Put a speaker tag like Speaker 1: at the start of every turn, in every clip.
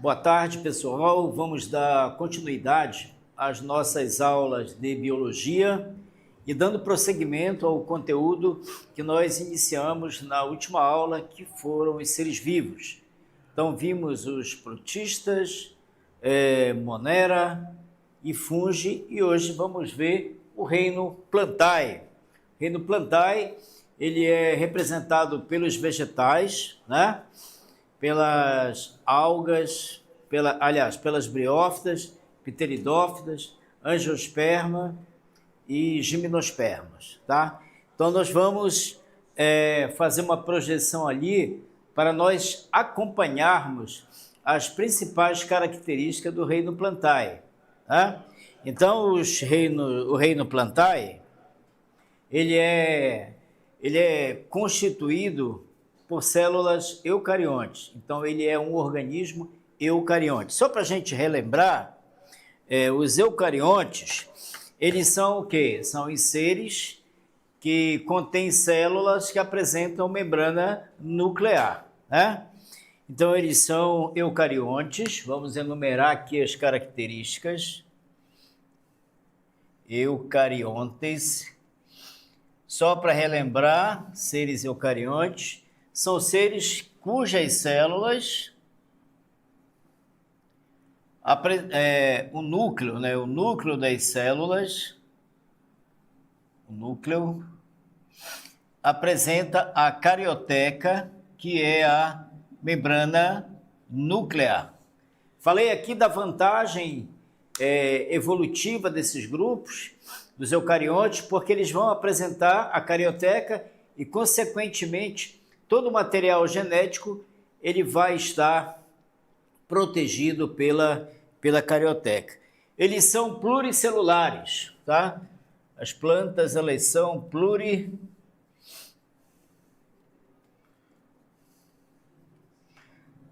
Speaker 1: Boa tarde, pessoal. Vamos dar continuidade às nossas aulas de biologia e dando prosseguimento ao conteúdo que nós iniciamos na última aula, que foram os seres vivos. Então, vimos os protistas, Monera e Fungi, e hoje vamos ver o reino Plantae. O reino Plantae, ele é representado pelos vegetais, né? Pelas algas, pelas briófitas, pteridófitas, angiosperma e gimnospermas, tá? Então, nós vamos fazer uma projeção ali para nós acompanharmos as principais características do reino Plantae, tá? Então, o reino Plantae, ele é constituído por células eucariontes. Então, ele é um organismo eucarionte. Só para a gente relembrar, os eucariontes, eles são o quê? São os seres que contêm células que apresentam membrana nuclear, né? Então, eles são eucariontes. Vamos enumerar aqui as características. Eucariontes. Só para relembrar, seres eucariontes são seres cujas células, o núcleo, né? O núcleo das células, o núcleo, apresenta a carioteca, que é a membrana nuclear. Falei aqui da vantagem evolutiva desses grupos, dos eucariontes, porque eles vão apresentar a carioteca e, consequentemente, todo o material genético ele vai estar protegido pela carioteca. Eles são pluricelulares, tá? As plantas, elas são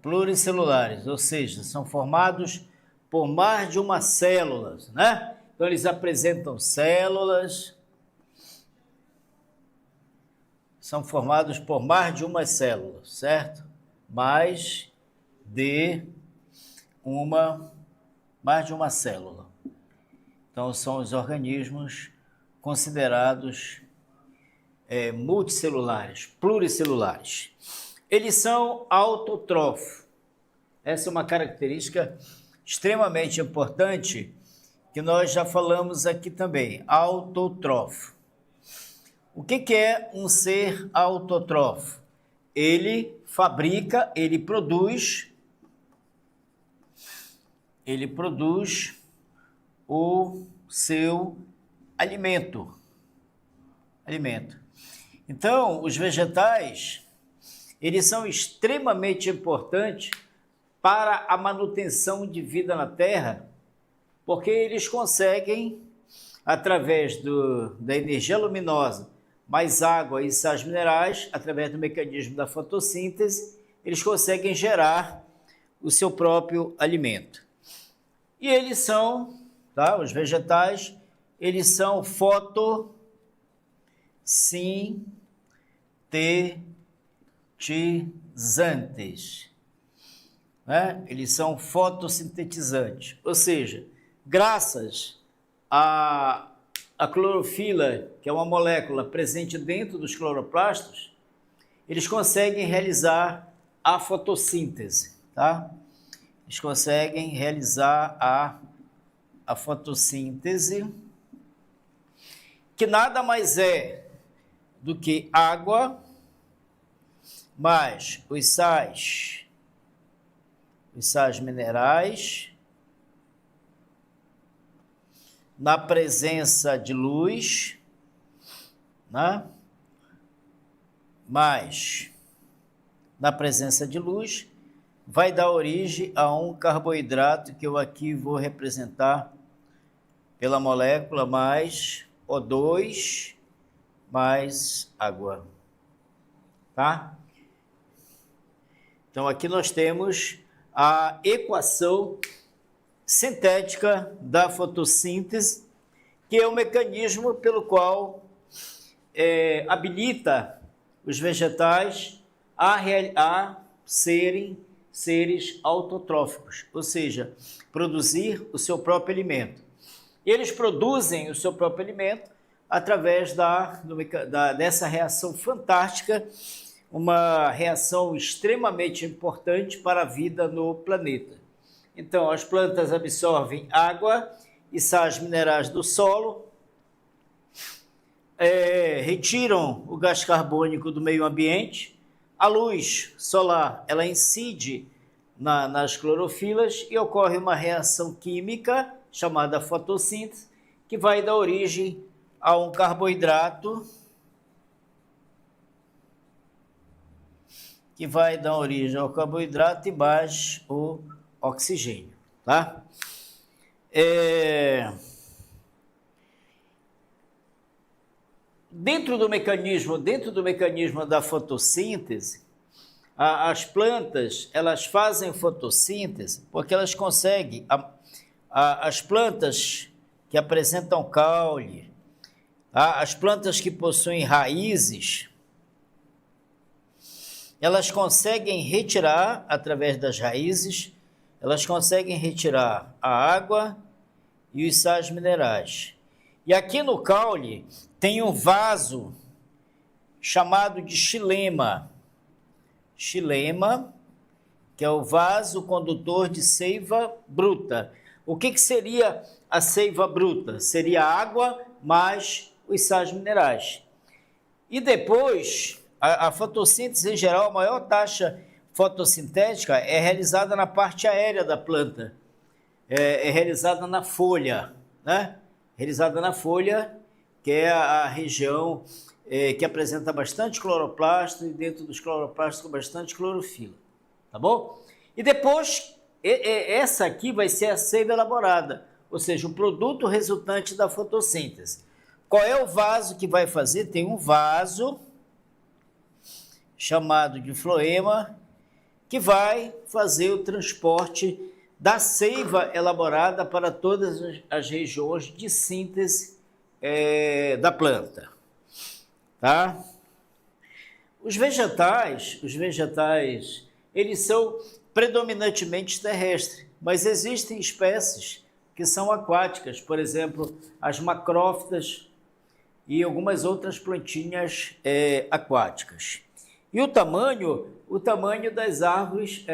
Speaker 1: pluricelulares, ou seja, são formados por mais de uma célula, né? Então, eles apresentam células, são formados por mais de uma célula, certo? Mais de uma célula. Então, são os organismos considerados multicelulares, pluricelulares. Eles são autotrófos. Essa é uma característica extremamente importante que nós já falamos aqui também, autotrófo. O que é um ser autotrófo? Ele fabrica, ele produz o seu alimento. Então, os vegetais, eles são extremamente importantes para a manutenção de vida na Terra, porque eles conseguem, através da energia luminosa, mais água e sais minerais, através do mecanismo da fotossíntese, eles conseguem gerar o seu próprio alimento. E eles são, tá? Os vegetais, eles são fotossintetizantes, né? Eles são fotossintetizantes, ou seja, graças a clorofila, que é uma molécula presente dentro dos cloroplastos, eles conseguem realizar a fotossíntese, tá? Eles conseguem realizar a fotossíntese, que nada mais é do que água mais os sais minerais, na presença de luz, né? Mas na presença de luz vai dar origem a um carboidrato que eu aqui vou representar pela molécula mais O2 mais água, tá? Então aqui nós temos a equação sintética da fotossíntese, que é o mecanismo pelo qual habilita os vegetais a serem seres autotróficos, ou seja, produzir o seu próprio alimento. Eles produzem o seu próprio alimento através dessa reação fantástica, uma reação extremamente importante para a vida no planeta. Então, as plantas absorvem água e sais minerais do solo, retiram o gás carbônico do meio ambiente, a luz solar ela incide nas clorofilas e ocorre uma reação química chamada fotossíntese, que vai dar origem a um carboidrato, e mais o oxigênio, tá? Dentro do mecanismo da fotossíntese, as plantas elas fazem fotossíntese porque elas conseguem, as plantas que apresentam caule, as plantas que possuem raízes, elas conseguem retirar, através das raízes, elas conseguem retirar a água e os sais minerais. E aqui no caule tem um vaso chamado de xilema. Xilema, que é o vaso condutor de seiva bruta. O que seria a seiva bruta? Seria a água mais os sais minerais. E depois, a fotossíntese em geral, a maior taxa fotossintética é realizada na parte aérea da planta. É realizada na folha, né? Realizada na folha, que é a região que apresenta bastante cloroplasto e dentro dos cloroplastos com bastante clorofila, tá bom? E depois, essa aqui vai ser a seiva elaborada, ou seja, o produto resultante da fotossíntese. Qual é o vaso que vai fazer? Tem um vaso chamado de floema, que vai fazer o transporte da seiva elaborada para todas as regiões de síntese da planta, tá? Os vegetais, eles são predominantemente terrestres, mas existem espécies que são aquáticas, por exemplo, as macrófitas e algumas outras plantinhas aquáticas. E o tamanho das árvores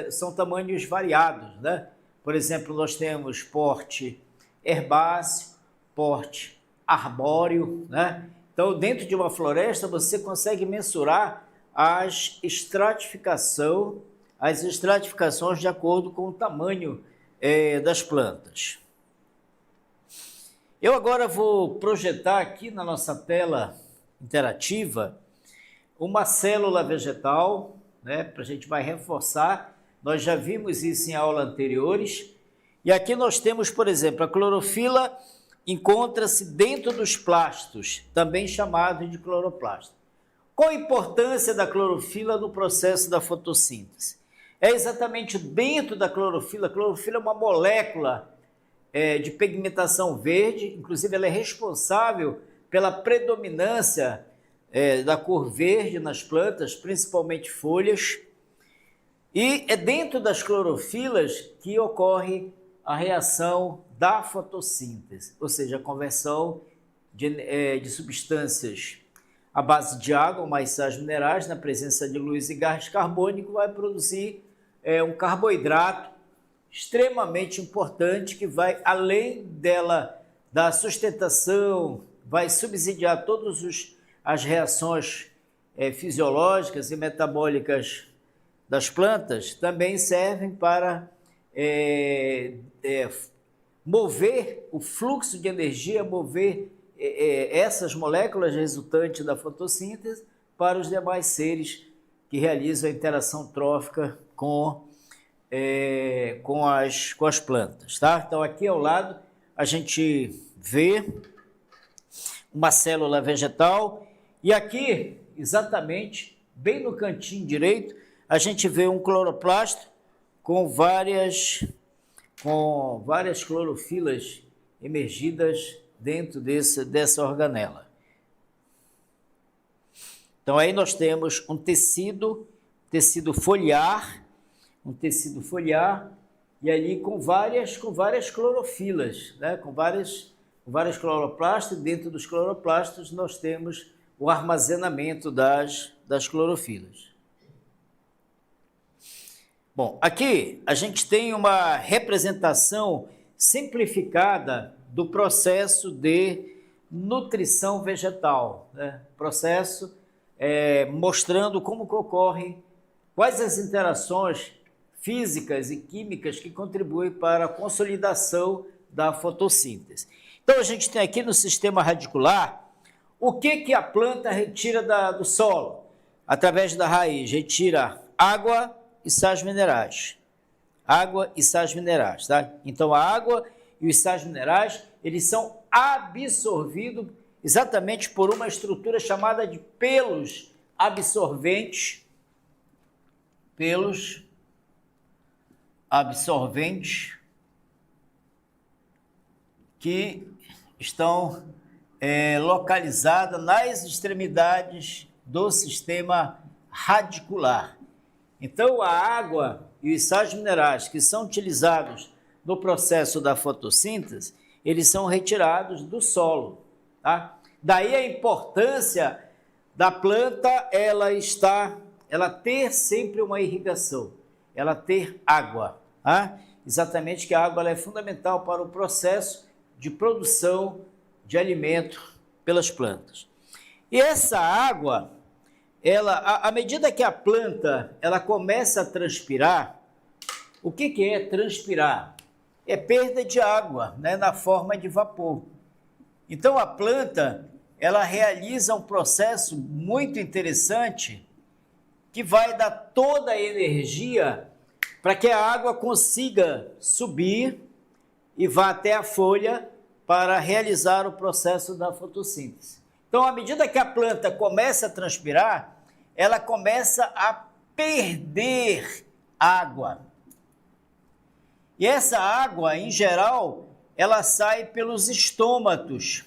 Speaker 1: são tamanhos variados, né? Por exemplo, nós temos porte herbáceo, porte arbóreo, né? Então, dentro de uma floresta, você consegue mensurar as estratificações de acordo com o tamanho das plantas. Eu agora vou projetar aqui na nossa tela interativa uma célula vegetal, né, para a gente vai reforçar. Nós já vimos isso em aulas anteriores. E aqui nós temos, por exemplo, a clorofila encontra-se dentro dos plastos, também chamados de cloroplasto. Qual a importância da clorofila no processo da fotossíntese? É exatamente dentro da clorofila. A clorofila é uma molécula de pigmentação verde, inclusive ela é responsável pela predominância da cor verde nas plantas, principalmente folhas, e é dentro das clorofilas que ocorre a reação da fotossíntese, ou seja, a conversão de substâncias à base de água mais sais minerais, na presença de luz e gás carbônico, vai produzir um carboidrato extremamente importante que vai além da sustentação, vai subsidiar todas as reações fisiológicas e metabólicas das plantas, também servem para mover o fluxo de energia, mover essas moléculas resultantes da fotossíntese para os demais seres que realizam a interação trófica com as plantas, tá? Então, aqui ao lado, a gente vê uma célula vegetal e aqui, exatamente, bem no cantinho direito, a gente vê um cloroplasto com várias clorofilas emergidas dentro dessa organela. Então, aí nós temos um tecido foliar, um tecido foliar, e ali com várias clorofilas, né? com vários cloroplastos, e dentro dos cloroplastos nós temos o armazenamento das clorofilas. Bom, aqui a gente tem uma representação simplificada do processo de nutrição vegetal, né? Processo mostrando como que ocorre, quais as interações físicas e químicas que contribuem para a consolidação da fotossíntese. Então, a gente tem aqui no sistema radicular, o que a planta retira do solo? Através da raiz, retira água e sais minerais. Água e sais minerais, tá? Então, a água e os sais minerais, eles são absorvidos exatamente por uma estrutura chamada de pelos absorventes. Pelos absorventes que estão localizadas nas extremidades do sistema radicular. Então, a água e os sais minerais que são utilizados no processo da fotossíntese, eles são retirados do solo, tá? Daí a importância da planta, ela ter sempre uma irrigação, ela ter água, tá? Exatamente que a água ela é fundamental para o processo de produção de alimento pelas plantas. E essa água, à medida que a planta ela começa a transpirar, o que é transpirar? É perda de água, né, na forma de vapor. Então a planta ela realiza um processo muito interessante que vai dar toda a energia para que a água consiga subir e vá até a folha para realizar o processo da fotossíntese. Então, à medida que a planta começa a transpirar, ela começa a perder água. E essa água, em geral, ela sai pelos estômatos.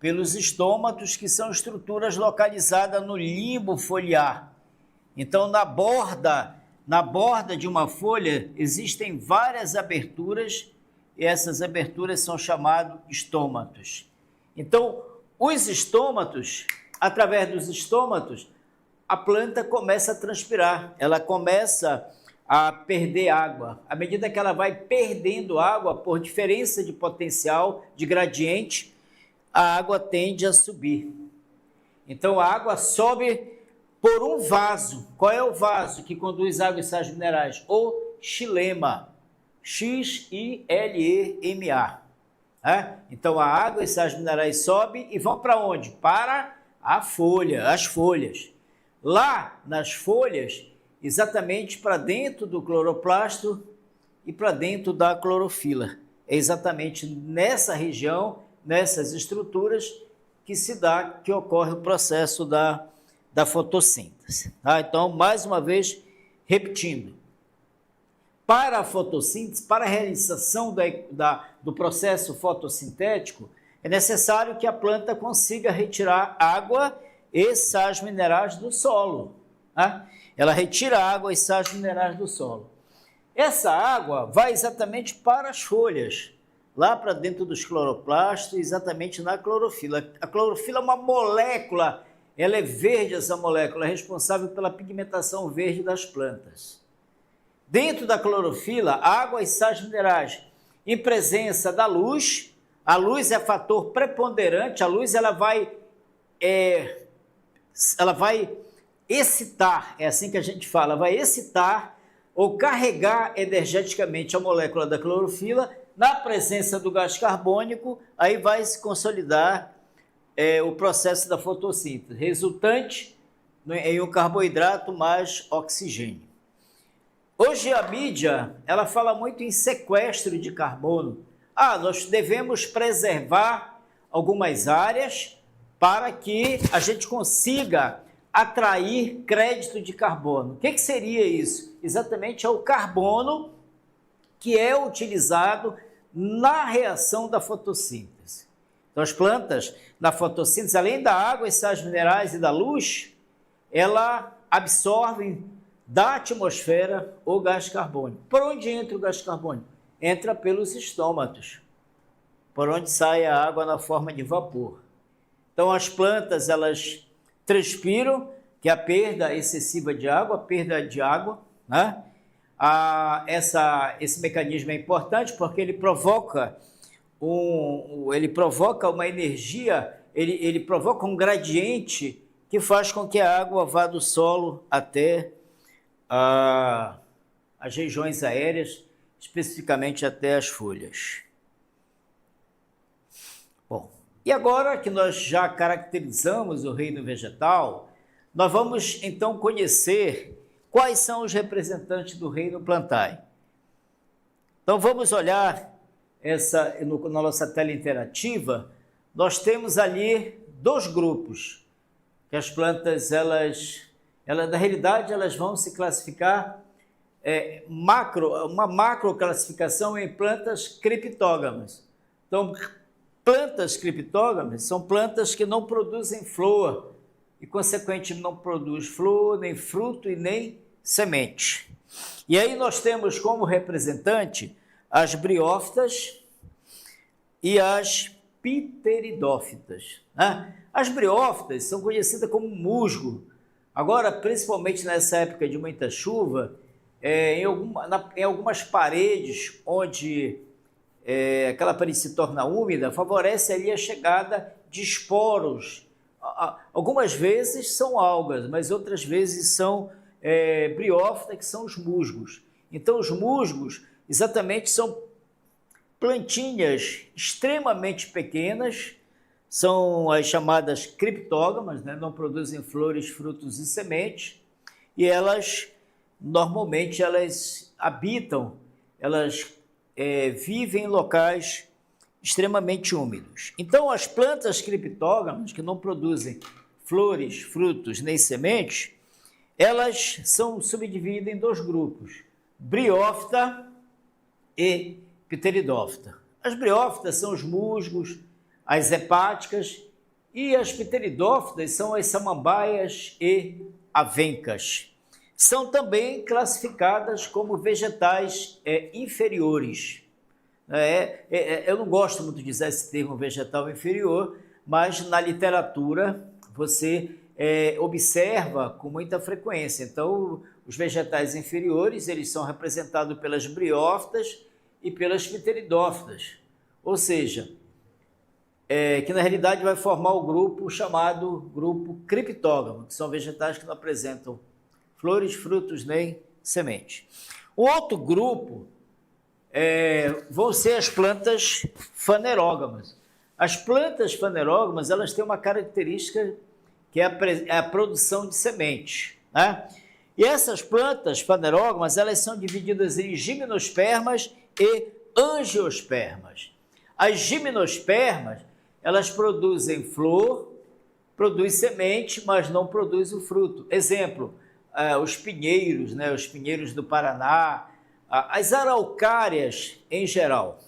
Speaker 1: Pelos estômatos, que são estruturas localizadas no limbo foliar. Então, na borda de uma folha, existem várias aberturas, e essas aberturas são chamadas estômatos. Então, os estômatos, através dos estômatos, a planta começa a transpirar, ela começa a perder água. À medida que ela vai perdendo água, por diferença de potencial, de gradiente, a água tende a subir. Então, a água sobe por um vaso. Qual é o vaso que conduz água e sais minerais? O xilema. Xilema. Então, a água e sais minerais sobem e vão para onde? Para a folha, as folhas. Lá nas folhas, exatamente para dentro do cloroplasto e para dentro da clorofila. É exatamente nessa região, nessas estruturas, que ocorre o processo da fotossíntese. Então, mais uma vez, repetindo. Para a fotossíntese, para a realização do processo fotossintético, é necessário que a planta consiga retirar água e sais minerais do solo. Ela retira água e sais minerais do solo. Essa água vai exatamente para as folhas, lá para dentro dos cloroplastos, exatamente na clorofila. A clorofila é uma molécula, ela é verde, essa molécula, é responsável pela pigmentação verde das plantas. Dentro da clorofila, água e sais minerais, em presença da luz. A luz é fator preponderante, a luz ela vai excitar, é assim que a gente fala, vai excitar ou carregar energeticamente a molécula da clorofila. Na presença do gás carbônico, aí vai se consolidar o processo da fotossíntese, resultante em um carboidrato mais oxigênio. Hoje a mídia, ela fala muito em sequestro de carbono. Nós devemos preservar algumas áreas para que a gente consiga atrair crédito de carbono. O que seria isso? Exatamente é o carbono que é utilizado na reação da fotossíntese. Então, as plantas, na fotossíntese, além da água e sais minerais e da luz, ela absorvem da atmosfera o gás carbônico. Por onde entra o gás carbônico? Entra pelos estômatos, por onde sai a água na forma de vapor. Então, as plantas, elas transpiram, que é a perda excessiva de água, a perda de água, né? Esse mecanismo é importante porque ele provoca uma energia, ele provoca um gradiente que faz com que a água vá do solo até as regiões aéreas, especificamente até as folhas. Bom, e agora que nós já caracterizamos o reino vegetal, nós vamos então conhecer quais são os representantes do reino plantae. Então vamos olhar na nossa tela interativa, nós temos ali dois grupos, que as plantas, na realidade, elas vão se classificar, uma macro classificação em plantas criptógamas. Então, plantas criptógamas são plantas que não produzem flor e, consequentemente, não produz flor, nem fruto e nem semente. E aí nós temos como representante as briófitas e as pteridófitas, né? As briófitas são conhecidas como musgo. Agora, principalmente nessa época de muita chuva, em algumas paredes onde aquela parede se torna úmida, favorece ali a chegada de esporos. Algumas vezes são algas, mas outras vezes são briófitas, que são os musgos. Então, os musgos exatamente são plantinhas extremamente pequenas, são as chamadas criptógamas, né? Não produzem flores, frutos e sementes, e elas, normalmente, elas habitam, vivem em locais extremamente úmidos. Então, as plantas criptógamas, que não produzem flores, frutos nem sementes, elas são subdivididas em dois grupos, briófita e pteridófita. As briófitas são os musgos, as hepáticas, e as pteridófitas são as samambaias e avencas. São também classificadas como vegetais inferiores. Eu não gosto muito de usar esse termo vegetal inferior, mas na literatura você observa com muita frequência. Então, os vegetais inferiores, eles são representados pelas briófitas e pelas pteridófitas, ou seja, que na realidade vai formar o grupo chamado grupo criptógamo, que são vegetais que não apresentam flores, frutos nem semente. O outro grupo vão ser as plantas fanerógamas. As plantas fanerógamas, elas têm uma característica que é a produção de sementes, né? E essas plantas fanerógamas, elas são divididas em gimnospermas e angiospermas. As gimnospermas, elas produzem flor, produzem semente, mas não produzem o fruto. Exemplo, os pinheiros, né? Os pinheiros do Paraná, as araucárias em geral.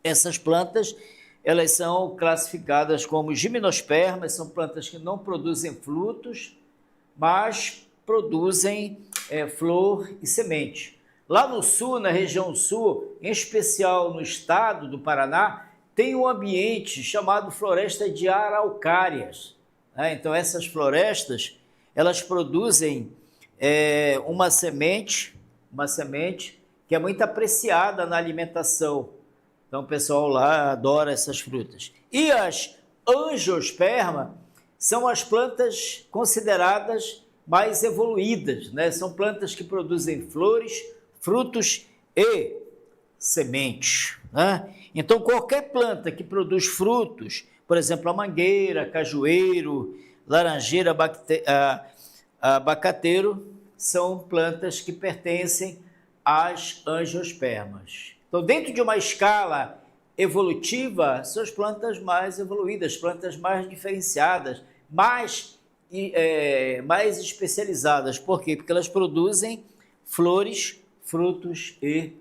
Speaker 1: Essas plantas, elas são classificadas como gimnospermas, são plantas que não produzem frutos, mas produzem flor e semente. Lá no sul, na região sul, em especial no estado do Paraná, tem um ambiente chamado floresta de araucárias, né? Então, essas florestas, elas produzem uma semente que é muito apreciada na alimentação. Então, o pessoal lá adora essas frutas. E as angiospermas são as plantas consideradas mais evoluídas, né? São plantas que produzem flores, frutos e sementes, né? Então, qualquer planta que produz frutos, por exemplo, a mangueira, cajueiro, laranjeira, abacateiro, são plantas que pertencem às angiospermas. Então, dentro de uma escala evolutiva, são as plantas mais evoluídas, plantas mais diferenciadas, mais especializadas. Por quê? Porque elas produzem flores, frutos e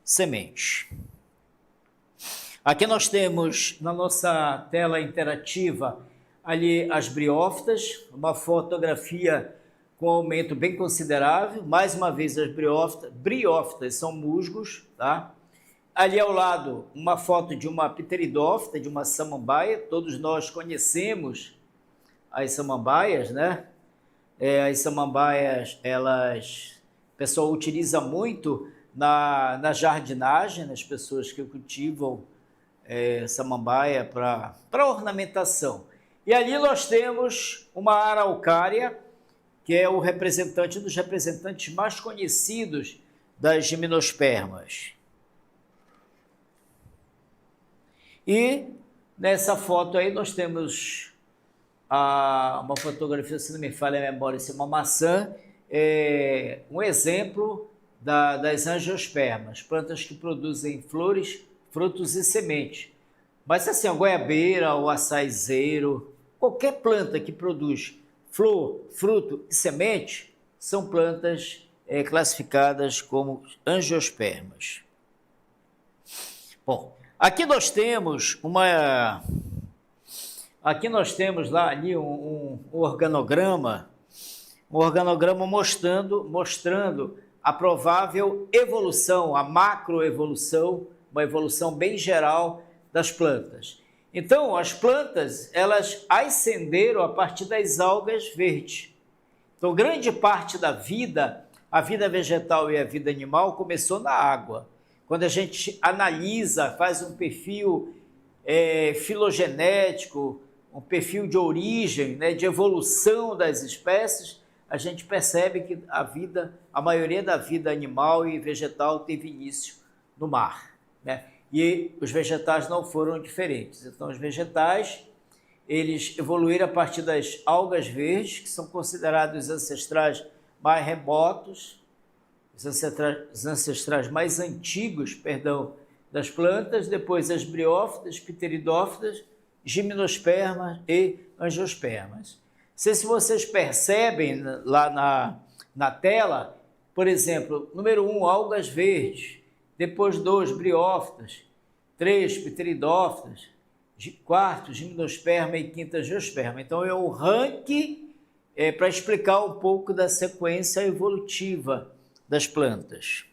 Speaker 1: sementes. Aqui nós temos na nossa tela interativa ali as briófitas, uma fotografia com aumento bem considerável. Mais uma vez, as briófitas são musgos, tá? Ali ao lado, uma foto de uma pteridófita, de uma samambaia. Todos nós conhecemos as samambaias, né? As samambaias, o pessoal utiliza muito na jardinagem, nas pessoas que cultivam samambaia para ornamentação. E ali nós temos uma araucária, que é o representante dos representantes mais conhecidos das gimnospermas. E nessa foto aí nós temos uma fotografia, se não me falha a memória, isso é uma maçã, um exemplo das angiospermas, plantas que produzem flores, frutos e sementes. Mas assim, a goiabeira, o açaizeiro, qualquer planta que produz flor, fruto e semente, são plantas classificadas como angiospermas. Bom, aqui nós temos lá ali um organograma mostrando a provável evolução, a macroevolução, uma evolução bem geral das plantas. Então, as plantas, elas ascenderam a partir das algas verdes. Então, grande parte da vida, a vida vegetal e a vida animal, começou na água. Quando a gente analisa, faz um perfil filogenético, um perfil de origem, né, de evolução das espécies, a gente percebe que a maioria da vida animal e vegetal teve início no mar, né? E os vegetais não foram diferentes. Então, os vegetais, eles evoluíram a partir das algas verdes, que são considerados os ancestrais mais remotos, os ancestrais mais antigos, das plantas, depois as briófitas, pteridófitas, gimnospermas e angiospermas. Não sei se vocês percebem lá na tela, por exemplo, número 1, algas verdes, depois 2, briófitas, 3, pteridófitas, 4, gimnosperma e 5, angiosperma. Então, é o ranking para explicar um pouco da sequência evolutiva das plantas.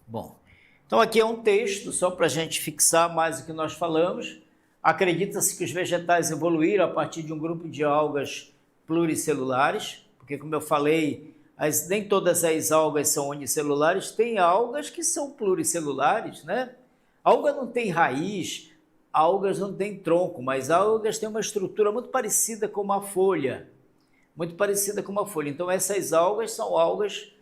Speaker 1: Bom, então aqui é um texto, só para a gente fixar mais o que nós falamos. Acredita-se que os vegetais evoluíram a partir de um grupo de algas pluricelulares, porque, como eu falei, nem todas as algas são unicelulares, tem algas que são pluricelulares, né? A alga não tem raiz, algas não tem tronco, mas algas têm uma estrutura muito parecida com uma folha, Então, essas algas são algas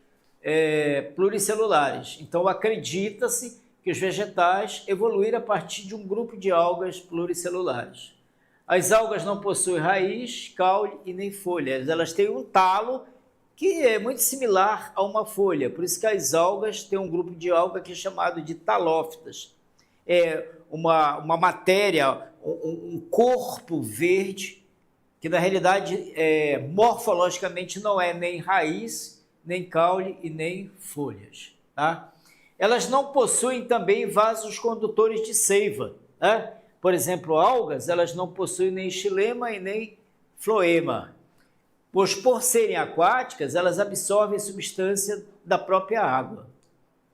Speaker 1: pluricelulares. Então, acredita-se que os vegetais evoluíram a partir de um grupo de algas pluricelulares. As algas não possuem raiz, caule e nem folhas. Elas têm um talo que é muito similar a uma folha. Por isso que as algas têm um grupo de alga que é chamado de talófitas. É uma matéria, um corpo verde, que na realidade morfologicamente não é nem raiz, nem caule e nem folhas, tá? Elas não possuem também vasos condutores de seiva, né? Por exemplo, algas, elas não possuem nem xilema e nem floema, pois por serem aquáticas, elas absorvem substância da própria água,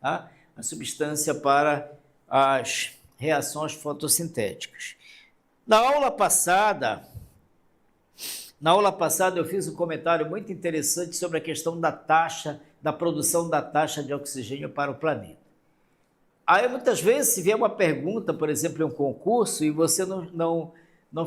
Speaker 1: tá? A substância para as reações fotossintéticas. Na aula passada eu fiz um comentário muito interessante sobre a questão da produção da taxa de oxigênio para o planeta. Aí muitas vezes se vier uma pergunta, por exemplo, em um concurso, e você não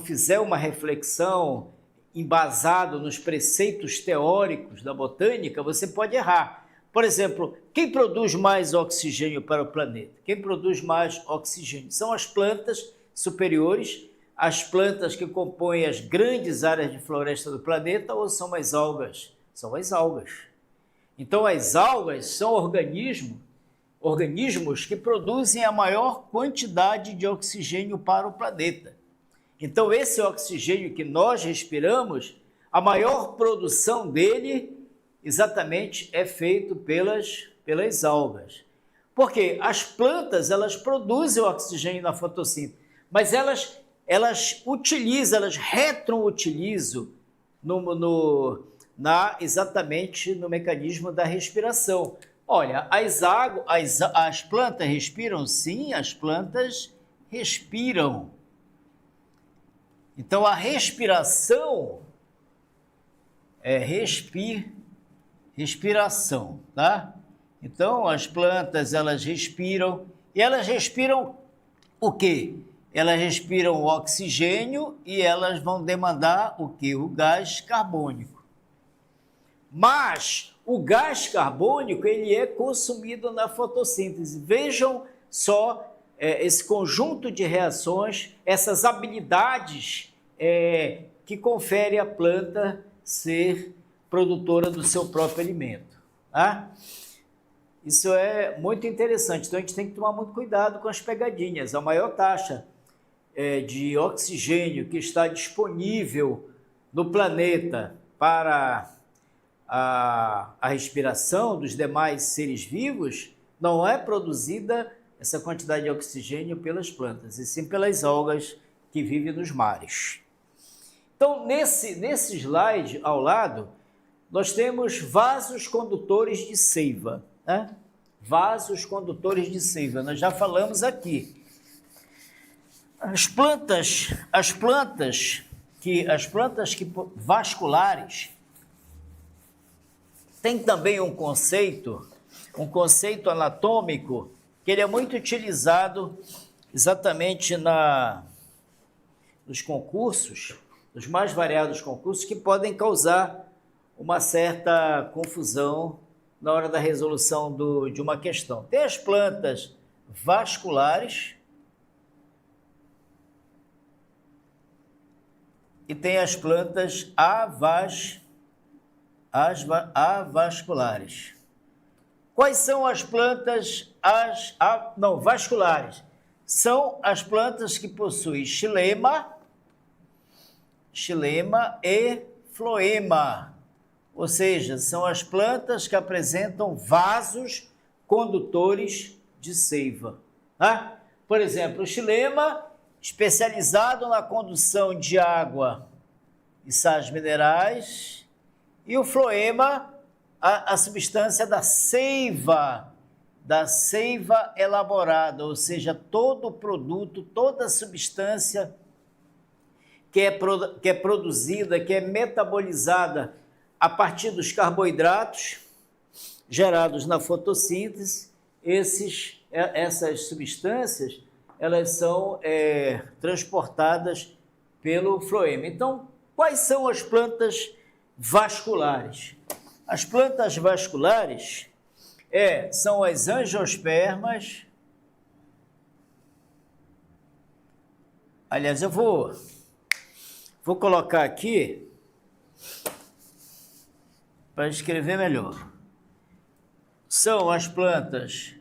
Speaker 1: fizer uma reflexão embasado nos preceitos teóricos da botânica, você pode errar. Por exemplo, quem produz mais oxigênio para o planeta? Quem produz mais oxigênio? São as plantas superiores, as plantas que compõem as grandes áreas de floresta do planeta, ou são as algas? São as algas. Então, as algas são organismos que produzem a maior quantidade de oxigênio para o planeta. Então, esse oxigênio que nós respiramos, a maior produção dele exatamente é feito pelas algas. Porque as plantas, elas produzem o oxigênio na fotossíntese, mas elas retroutilizam exatamente no mecanismo da respiração. Olha, as plantas respiram? Sim, as plantas respiram. Então, a respiração é respiração, tá? Então, as plantas, elas respiram, e elas respiram o quê? Elas respiram o oxigênio e elas vão demandar o quê? O gás carbônico. Mas o gás carbônico, ele é consumido na fotossíntese. Vejam só esse conjunto de reações, essas habilidades que confere à planta ser produtora do seu próprio alimento. Tá? Isso é muito interessante, então a gente tem que tomar muito cuidado com as pegadinhas. A maior taxa de oxigênio que está disponível no planeta para a respiração dos demais seres vivos não é produzida essa quantidade de oxigênio pelas plantas, e sim pelas algas que vivem nos mares. Então, nesse slide ao lado, nós temos vasos condutores de seiva, né? Vasos condutores de seiva, nós já falamos aqui. As plantas vasculares têm também um conceito anatômico que ele é muito utilizado exatamente nos concursos, nos mais variados concursos, que podem causar uma certa confusão na hora da resolução de uma questão. Tem as plantas vasculares e tem as plantas avasculares. Quais são as plantas vasculares? São as plantas que possuem xilema e floema, ou seja, são as plantas que apresentam vasos condutores de seiva. Tá? Por exemplo, o xilema, especializado na condução de água e sais minerais, e o floema, a substância da seiva elaborada, ou seja, todo o produto, toda a substância que é produzida, que é metabolizada a partir dos carboidratos gerados na fotossíntese. Essas substâncias, elas são transportadas pelo floema. Então, quais são as plantas vasculares? As plantas vasculares são as angiospermas. Aliás, eu vou colocar aqui para escrever melhor. São as plantas,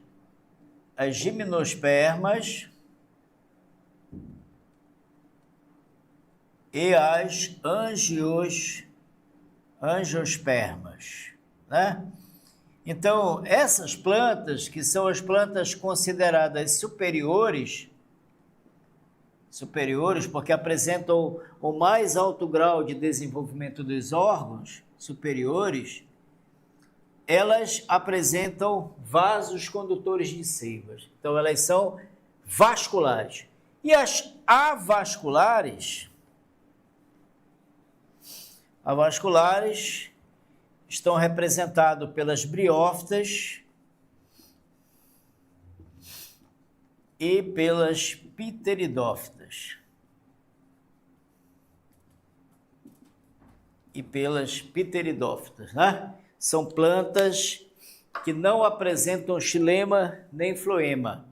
Speaker 1: as gimnospermas e as angiospermas, né? Então, essas plantas, que são as plantas consideradas superiores, porque apresentam o mais alto grau de desenvolvimento dos órgãos superiores, elas apresentam vasos condutores de seivas. Então, elas são vasculares. E as avasculares estão representados pelas briófitas e pelas pteridófitas. Né? São plantas que não apresentam xilema nem floema.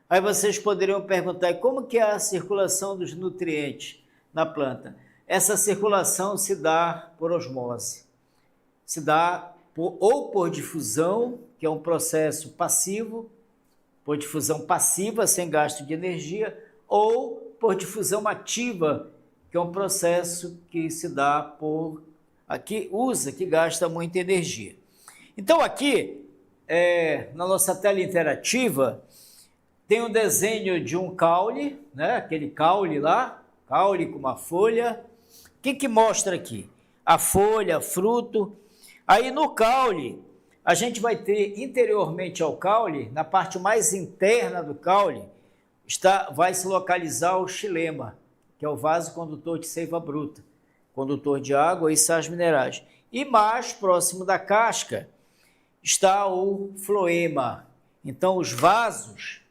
Speaker 1: Aí vocês poderiam perguntar, como que é a circulação dos nutrientes na planta? Essa circulação se dá por osmose, se dá ou por difusão, que é um processo passivo, por difusão passiva, sem gasto de energia, ou por difusão ativa, que é um processo que se dá que gasta muita energia. Então aqui, na nossa tela interativa, tem um desenho de um caule, né? Aquele caule lá, caule com uma folha. O que mostra aqui? a folha, fruto. Aí no caule, a gente vai ter interiormente ao caule, na parte mais interna do caule, vai se localizar o xilema, que é o vaso condutor de seiva bruta, condutor de água e sais minerais. E mais próximo da casca está o floema. Então, os vasos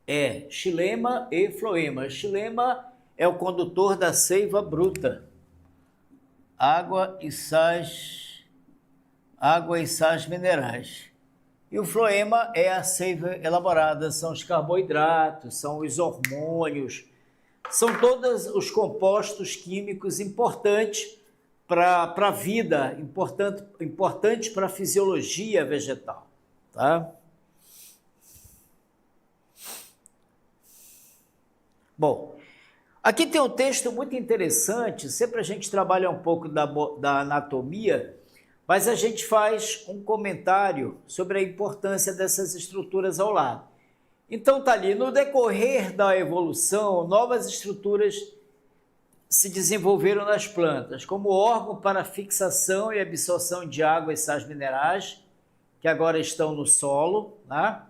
Speaker 1: é xilema e floema. Xilema é o condutor da seiva bruta, água e sais minerais. E o floema é a seiva elaborada, são os carboidratos, são os hormônios, são todos os compostos químicos importantes para a vida, importantes para a fisiologia vegetal. Tá? Bom, aqui tem um texto muito interessante, sempre a gente trabalha um pouco da anatomia, mas a gente faz um comentário sobre a importância dessas estruturas ao lado. Então está ali, no decorrer da evolução, novas estruturas se desenvolveram nas plantas, como órgão para fixação e absorção de água e sais minerais, que agora estão no solo, né?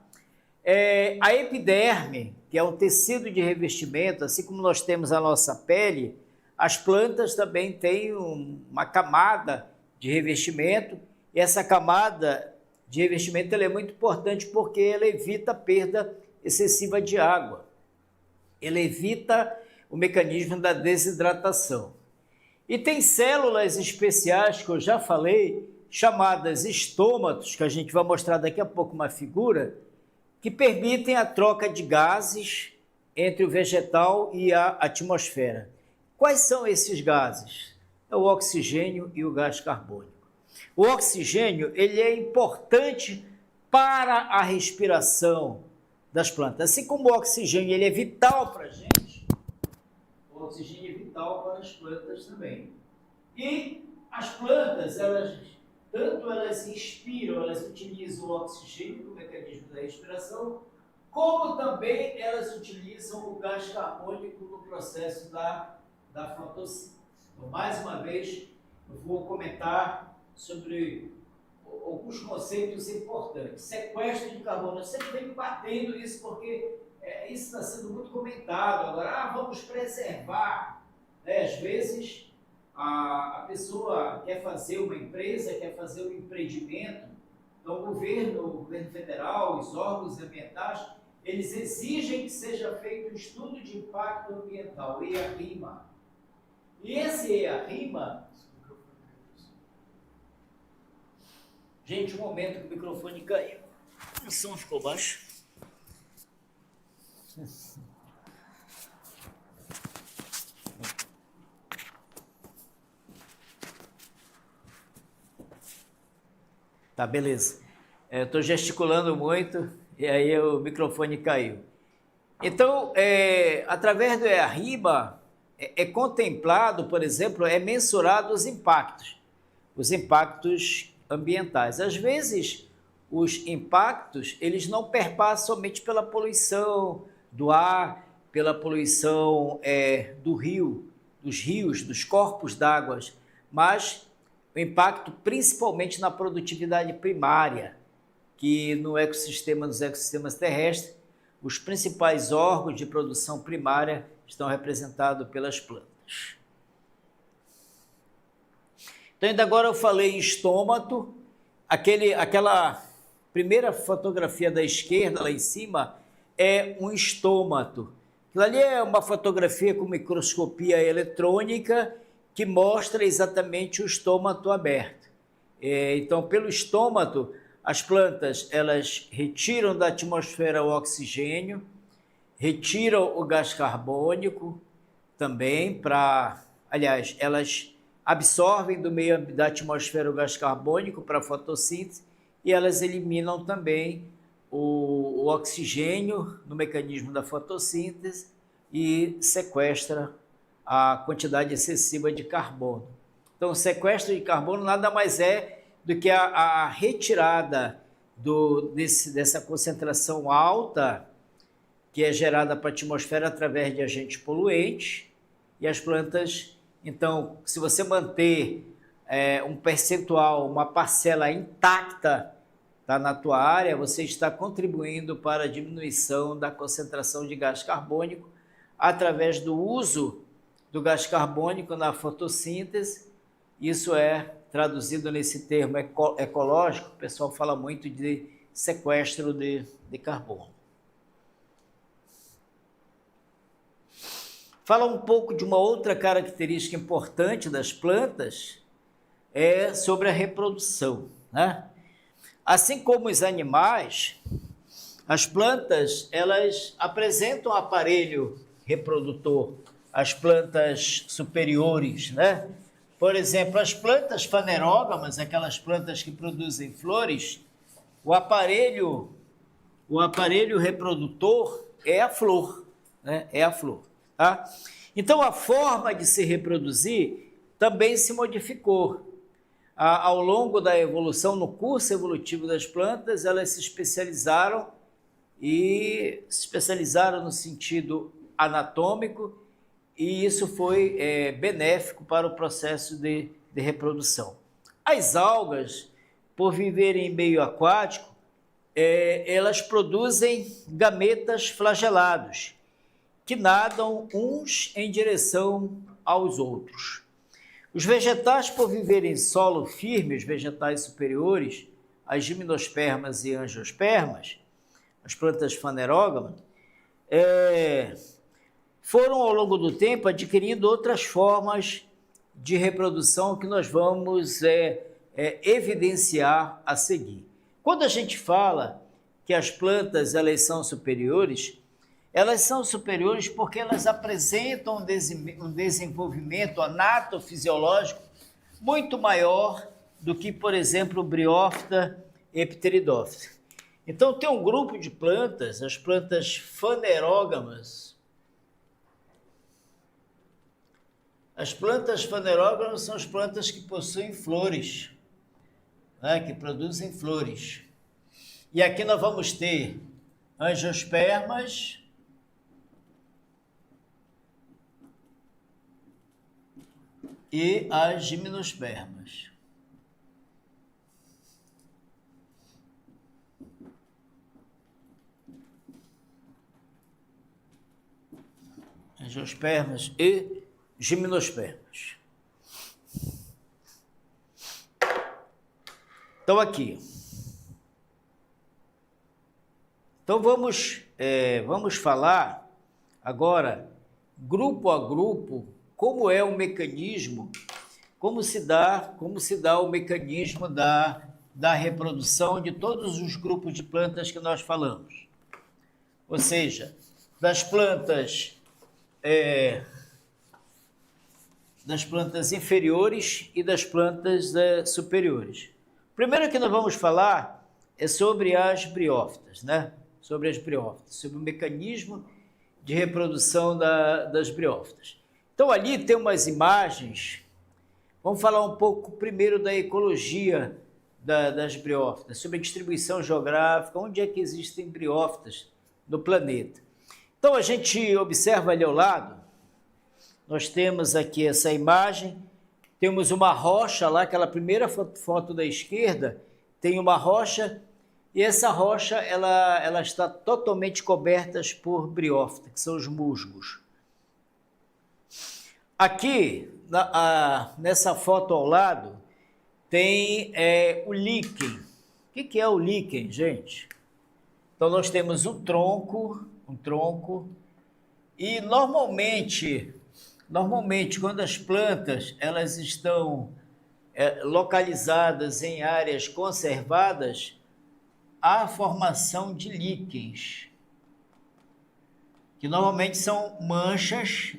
Speaker 1: A epiderme, que é um tecido de revestimento, assim como nós temos a nossa pele, as plantas também têm uma camada de revestimento, e essa camada de revestimento ela é muito importante porque ela evita a perda excessiva de água, ela evita o mecanismo da desidratação. E tem células especiais, que eu já falei, chamadas estômatos, que a gente vai mostrar daqui a pouco uma figura, que permitem a troca de gases entre o vegetal e a atmosfera. Quais são esses gases? É o oxigênio e o gás carbônico. O oxigênio ele é importante para a respiração das plantas. Assim como o oxigênio ele é vital para a gente, o oxigênio é vital para as plantas também. E as plantas, tanto elas inspiram, elas utilizam o oxigênio no mecanismo da respiração, como também elas utilizam o gás carbônico no processo da fotossíntese. Então, mais uma vez, eu vou comentar sobre alguns conceitos importantes. Sequestro de carbono, eu sempre venho batendo isso porque isso está sendo muito comentado. Agora, vamos preservar. Às vezes, a pessoa quer fazer uma empresa, quer fazer um empreendimento, então o governo federal, os órgãos ambientais, eles exigem que seja feito um estudo de impacto ambiental, EIA-RIMA. E esse EIA-RIMA... Gente, um momento que o microfone caiu. O som ficou baixo. Tá, beleza. Eu estou gesticulando muito e aí o microfone caiu. Então, através do EIA-RIMA, é contemplado, por exemplo, mensurado os impactos ambientais. Às vezes, os impactos, eles não perpassam somente pela poluição do ar, pela poluição dos rios, dos corpos d'água, mas o impacto principalmente na produtividade primária, que nos ecossistemas terrestres, os principais órgãos de produção primária estão representados pelas plantas. Então, ainda agora eu falei em estômato, aquela primeira fotografia da esquerda, lá em cima, é um estômato. Aquilo ali é uma fotografia com microscopia eletrônica que mostra exatamente o estômato aberto. Então, pelo estômato, as plantas elas retiram da atmosfera o oxigênio, retiram o gás carbônico também aliás, elas absorvem da atmosfera o gás carbônico para a fotossíntese e elas eliminam também o oxigênio no mecanismo da fotossíntese e sequestra a quantidade excessiva de carbono. Então, o sequestro de carbono nada mais é do que a retirada dessa concentração alta que é gerada para a atmosfera através de agentes poluentes, e as plantas Então, se você manter um percentual, uma parcela intacta, tá, na tua área, você está contribuindo para a diminuição da concentração de gás carbônico através do uso do gás carbônico na fotossíntese. Isso é traduzido nesse termo ecológico, o pessoal fala muito de sequestro de carbono. Fala um pouco de uma outra característica importante das plantas, sobre a reprodução, né? Assim como os animais, as plantas, elas apresentam um aparelho reprodutor, as plantas superiores, né? Por exemplo, as plantas fanerógamas, aquelas plantas que produzem flores, o aparelho reprodutor é a flor, né? É a flor, tá? Então, a forma de se reproduzir também se modificou. Ao longo da evolução, no curso evolutivo das plantas, elas se especializaram no sentido anatômico, e isso foi benéfico para o processo de reprodução. As algas, por viverem em meio aquático, elas produzem gametas flagelados, que nadam uns em direção aos outros. Os vegetais, por viverem em solo firme, os vegetais superiores, as gimnospermas e angiospermas, as plantas fanerógamas, foram ao longo do tempo adquirindo outras formas de reprodução que nós vamos evidenciar a seguir. Quando a gente fala que as plantas elas são superiores porque elas apresentam um desenvolvimento anatofisiológico muito maior do que, por exemplo, o briófita e pteridófita. Então, tem um grupo de plantas, as plantas fanerógamas. As plantas fanerógamas são as plantas que possuem flores, né, que produzem flores. E aqui nós vamos ter angiospermas, e as gimnospermas. Angiospermas e gimnospermas. Então, aqui. Então, vamos falar agora, grupo a grupo, como é o mecanismo, como se dá o mecanismo da reprodução de todos os grupos de plantas que nós falamos. Ou seja, das plantas inferiores e das plantas superiores. Primeiro que nós vamos falar é sobre as briófitas, né? Sobre o mecanismo de reprodução das briófitas. Então, ali tem umas imagens. Vamos falar um pouco primeiro da ecologia das briófitas, sobre a distribuição geográfica, onde é que existem briófitas no planeta. Então, a gente observa ali ao lado, nós temos aqui essa imagem, temos uma rocha lá, aquela primeira foto da esquerda, tem uma rocha, e essa rocha ela está totalmente coberta por briófita, que são os musgos. Aqui, nessa foto ao lado, tem o líquen. O que é o líquen, gente? Então, nós temos um tronco, e normalmente, quando as plantas elas estão localizadas em áreas conservadas, há a formação de líquens, que normalmente são manchas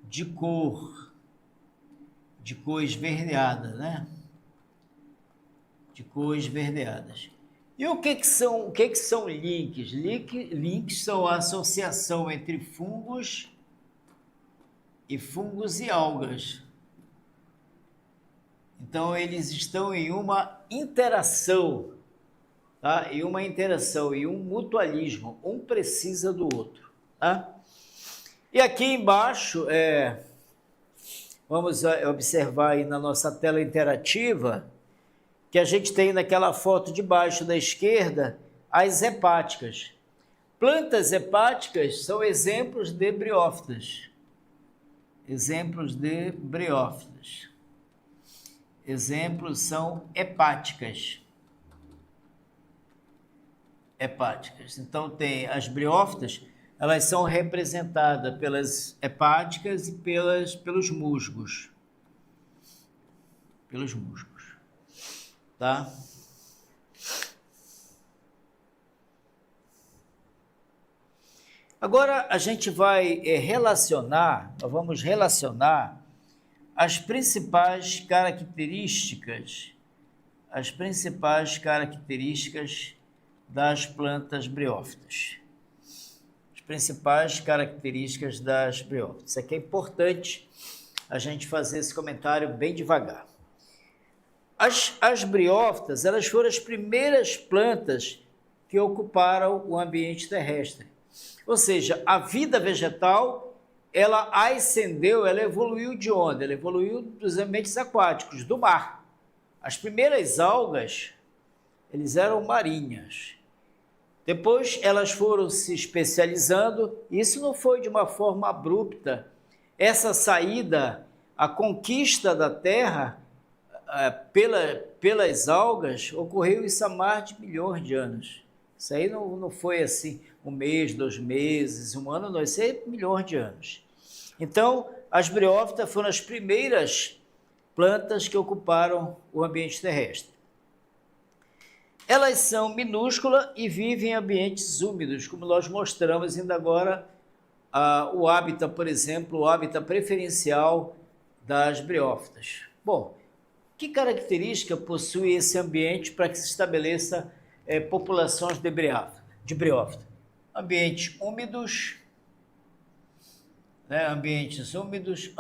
Speaker 1: de cor esverdeada, né? De cor esverdeadas. E o que são líquens? Líquens são a associação entre fungos e algas. Então, eles estão em uma interação, tá? E um mutualismo, um precisa do outro, tá? E aqui embaixo Vamos observar aí na nossa tela interativa que a gente tem naquela foto de baixo da esquerda as hepáticas. Plantas hepáticas são exemplos de briófitas. Exemplos de briófitas. Exemplos são hepáticas. Hepáticas. Então, tem as briófitas, elas são representadas pelas hepáticas e pelos musgos. Pelos musgos. Tá? Agora, a gente vai vamos relacionar as principais características das plantas briófitas. As principais características das briófitas. Isso aqui é importante a gente fazer esse comentário bem devagar. As briófitas, elas foram as primeiras plantas que ocuparam o ambiente terrestre. Ou seja, a vida vegetal, ela ascendeu, ela evoluiu de onde? Ela evoluiu dos ambientes aquáticos, do mar. As primeiras algas, eles eram marinhas. Depois elas foram se especializando, isso não foi de uma forma abrupta. Essa saída, a conquista da Terra pelas algas, ocorreu isso há mais de milhões de anos. Isso aí não foi assim, 1 mês, 2 meses, 1 ano, não, isso é milhões de anos. Então, as briófitas foram as primeiras plantas que ocuparam o ambiente terrestre. Elas são minúsculas e vivem em ambientes úmidos, como nós mostramos ainda agora o hábitat, por exemplo, o hábitat preferencial das briófitas. Bom, que característica possui esse ambiente para que se estabeleça populações de briófita? Ambientes úmidos, né? Ambientes desprovidos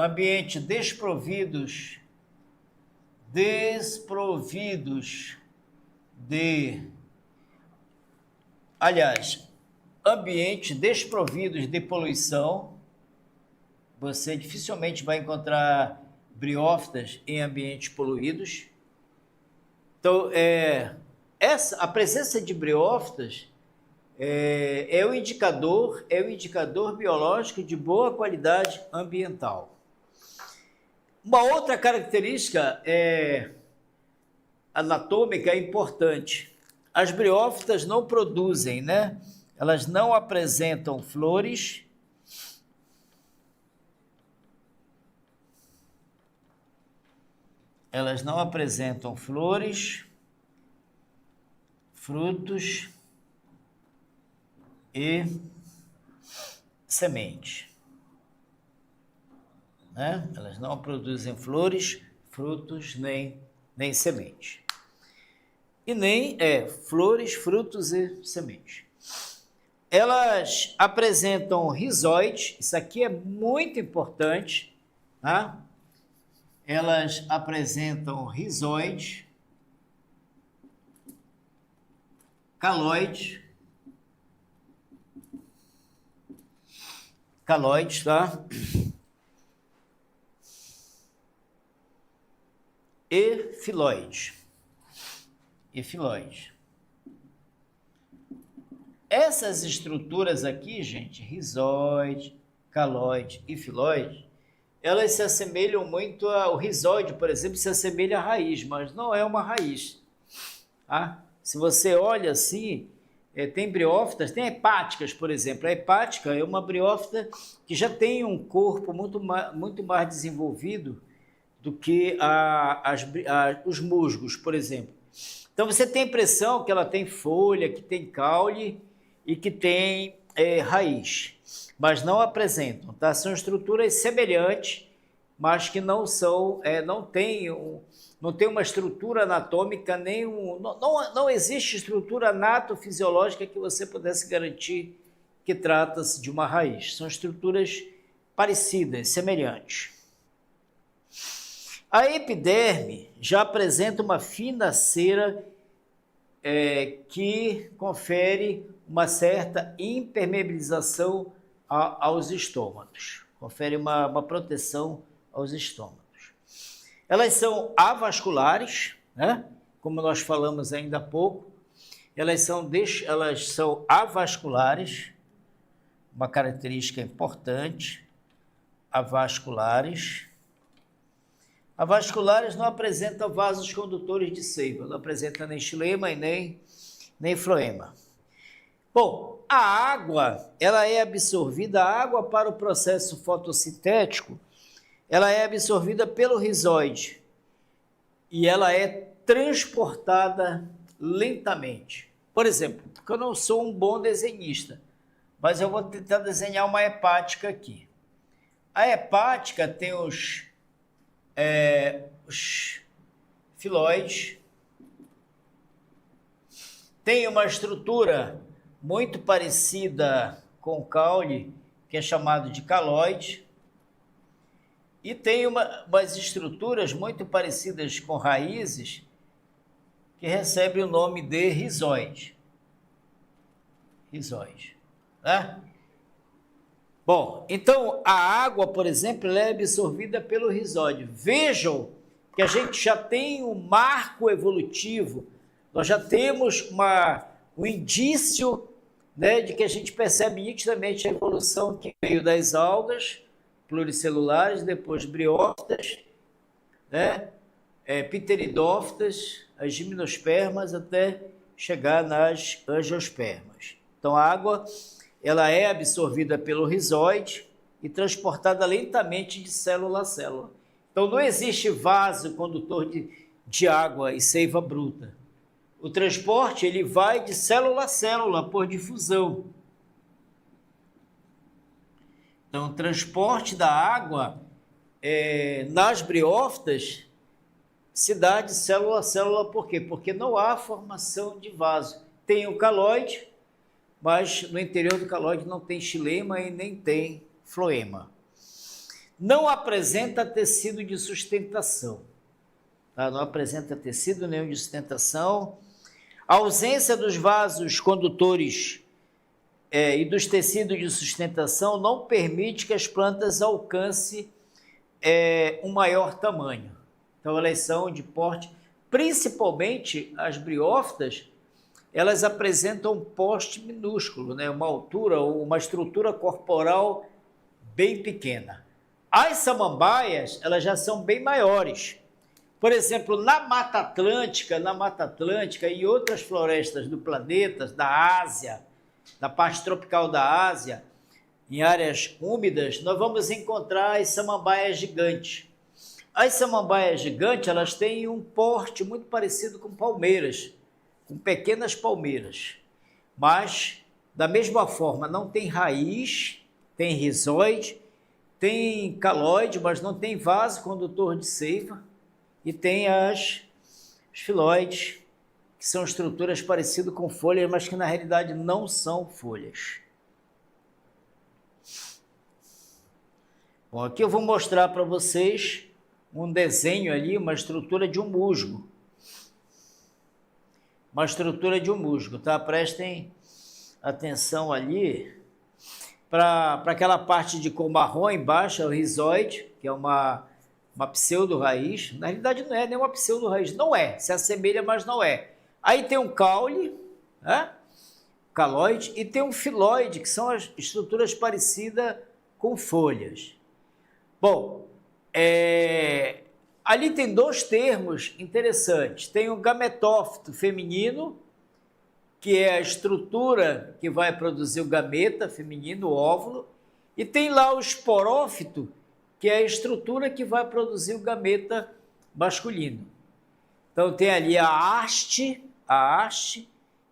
Speaker 1: ambientes desprovidos de poluição. Você dificilmente vai encontrar briófitas em ambientes poluídos. Então, a presença de briófitas é o indicador biológico de boa qualidade ambiental. Uma outra característica anatômica importante. As briófitas não produzem, né? Elas não apresentam flores. Elas não apresentam flores, frutos e semente. Né? Elas não produzem flores, frutos, nem semente. E nem flores, frutos e semente. Elas apresentam rizóide, isso aqui é muito importante, tá? Elas apresentam rizóide, calóide, tá? E filóide. Essas estruturas aqui, gente, rizóide, calóide e filóide, elas se assemelham muito ao rizóide, por exemplo, se assemelha à raiz, mas não é uma raiz. Tá? Se você olha assim, tem briófitas, tem hepáticas, por exemplo. A hepática é uma briófita que já tem um corpo muito mais desenvolvido do que os musgos, por exemplo. Então, você tem a impressão que ela tem folha, que tem caule e que tem raiz, mas não apresentam, tá? São estruturas semelhantes, mas que não tem uma estrutura anatômica, não existe estrutura anatofisiológica que você pudesse garantir que trata-se de uma raiz. São estruturas parecidas, semelhantes. A epiderme já apresenta uma fina cera que confere uma certa impermeabilização aos estômatos, confere uma proteção aos estômatos. Elas são avasculares, né? Como nós falamos ainda há pouco, elas são avasculares, uma característica importante, avasculares. Avasculares não apresentam vasos condutores de seiva, não apresenta nem xilema e nem floema. Bom, a água, ela é absorvida, a água para o processo fotossintético, ela é absorvida pelo rizoide e ela é transportada lentamente. Por exemplo, porque eu não sou um bom desenhista, mas eu vou tentar desenhar uma hepática aqui. A hepática tem os filóides, tem uma estrutura muito parecida com o caule, que é chamado de caloide, e tem umas estruturas muito parecidas com raízes, que recebe o nome de rizóide. Rizóide, né? Bom, então a água, por exemplo, ela é absorvida pelo rizóide. Vejam que a gente já tem um marco evolutivo, nós já temos um indício, né, de que a gente percebe nitidamente a evolução que veio das algas pluricelulares, depois briófitas, né, pteridófitas, as gimnospermas, até chegar nas angiospermas. Então a água, ela é absorvida pelo rizóide e transportada lentamente de célula a célula. Então não existe vaso condutor de água e seiva bruta. O transporte, ele vai de célula a célula por difusão. Então o transporte da água nas briófitas se dá de célula a célula, por quê? Porque não há formação de vaso. Tem o caloide, mas no interior do caloide não tem xilema e nem tem floema. Não apresenta tecido de sustentação, tá? Não apresenta tecido nenhum de sustentação. A ausência dos vasos condutores e dos tecidos de sustentação não permite que as plantas alcancem um maior tamanho. Então elas são de porte, principalmente as briófitas, elas apresentam um poste minúsculo, né? Uma altura ou uma estrutura corporal bem pequena. As samambaias, elas já são bem maiores. Por exemplo, na Mata Atlântica e outras florestas do planeta, da Ásia, da parte tropical da Ásia, em áreas úmidas, nós vamos encontrar as samambaias gigantes. As samambaias gigantes, elas têm um porte muito parecido com palmeiras, com pequenas palmeiras, mas da mesma forma não tem raiz, tem rizóide, tem caloide, mas não tem vaso condutor de seiva, e tem os filóides, que são estruturas parecidas com folhas, mas que na realidade não são folhas. Bom, aqui eu vou mostrar para vocês um desenho ali, uma estrutura de um musgo. Uma estrutura de um musgo, tá? Prestem atenção ali para aquela parte de cor marrom embaixo, é o rizóide, que é uma pseudo-raiz. Na realidade não é nem uma pseudo-raiz, não é, se assemelha, mas não é. Aí tem um caule, né? Caloide, e tem um filóide, que são as estruturas parecidas com folhas. Bom, ali tem dois termos interessantes. Tem o gametófito feminino, que é a estrutura que vai produzir o gameta feminino, o óvulo, e tem lá o esporófito, que é a estrutura que vai produzir o gameta masculino. Então tem ali a haste,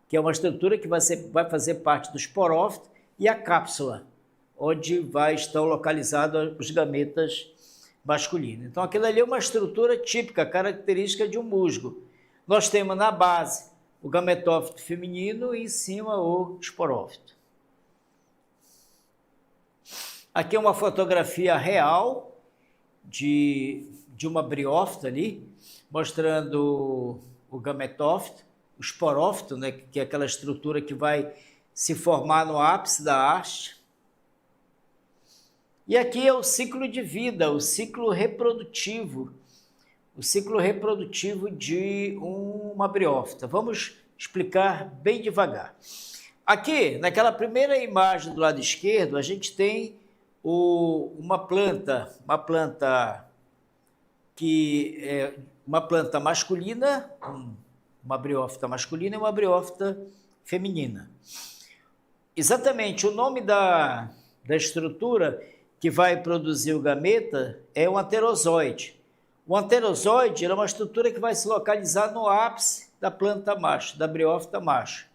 Speaker 1: que é uma estrutura que vai fazer parte do esporófito, e a cápsula, onde vai estar localizados os gametas masculinos. Então aquilo ali é uma estrutura típica, característica de um musgo. Nós temos na base o gametófito feminino e em cima o esporófito. Aqui é uma fotografia real de uma briófita ali, mostrando o gametófito, o esporófito, né, que é aquela estrutura que vai se formar no ápice da haste. E aqui é o ciclo de vida, o ciclo reprodutivo de uma briófita. Vamos explicar bem devagar. Aqui, naquela primeira imagem do lado esquerdo, a gente tem uma planta que é uma planta masculina, uma briófita masculina e uma briófita feminina. Exatamente, o nome da estrutura que vai produzir o gameta é o anterozoide. O anterozoide é uma estrutura que vai se localizar no ápice da planta macho, da briófita macho.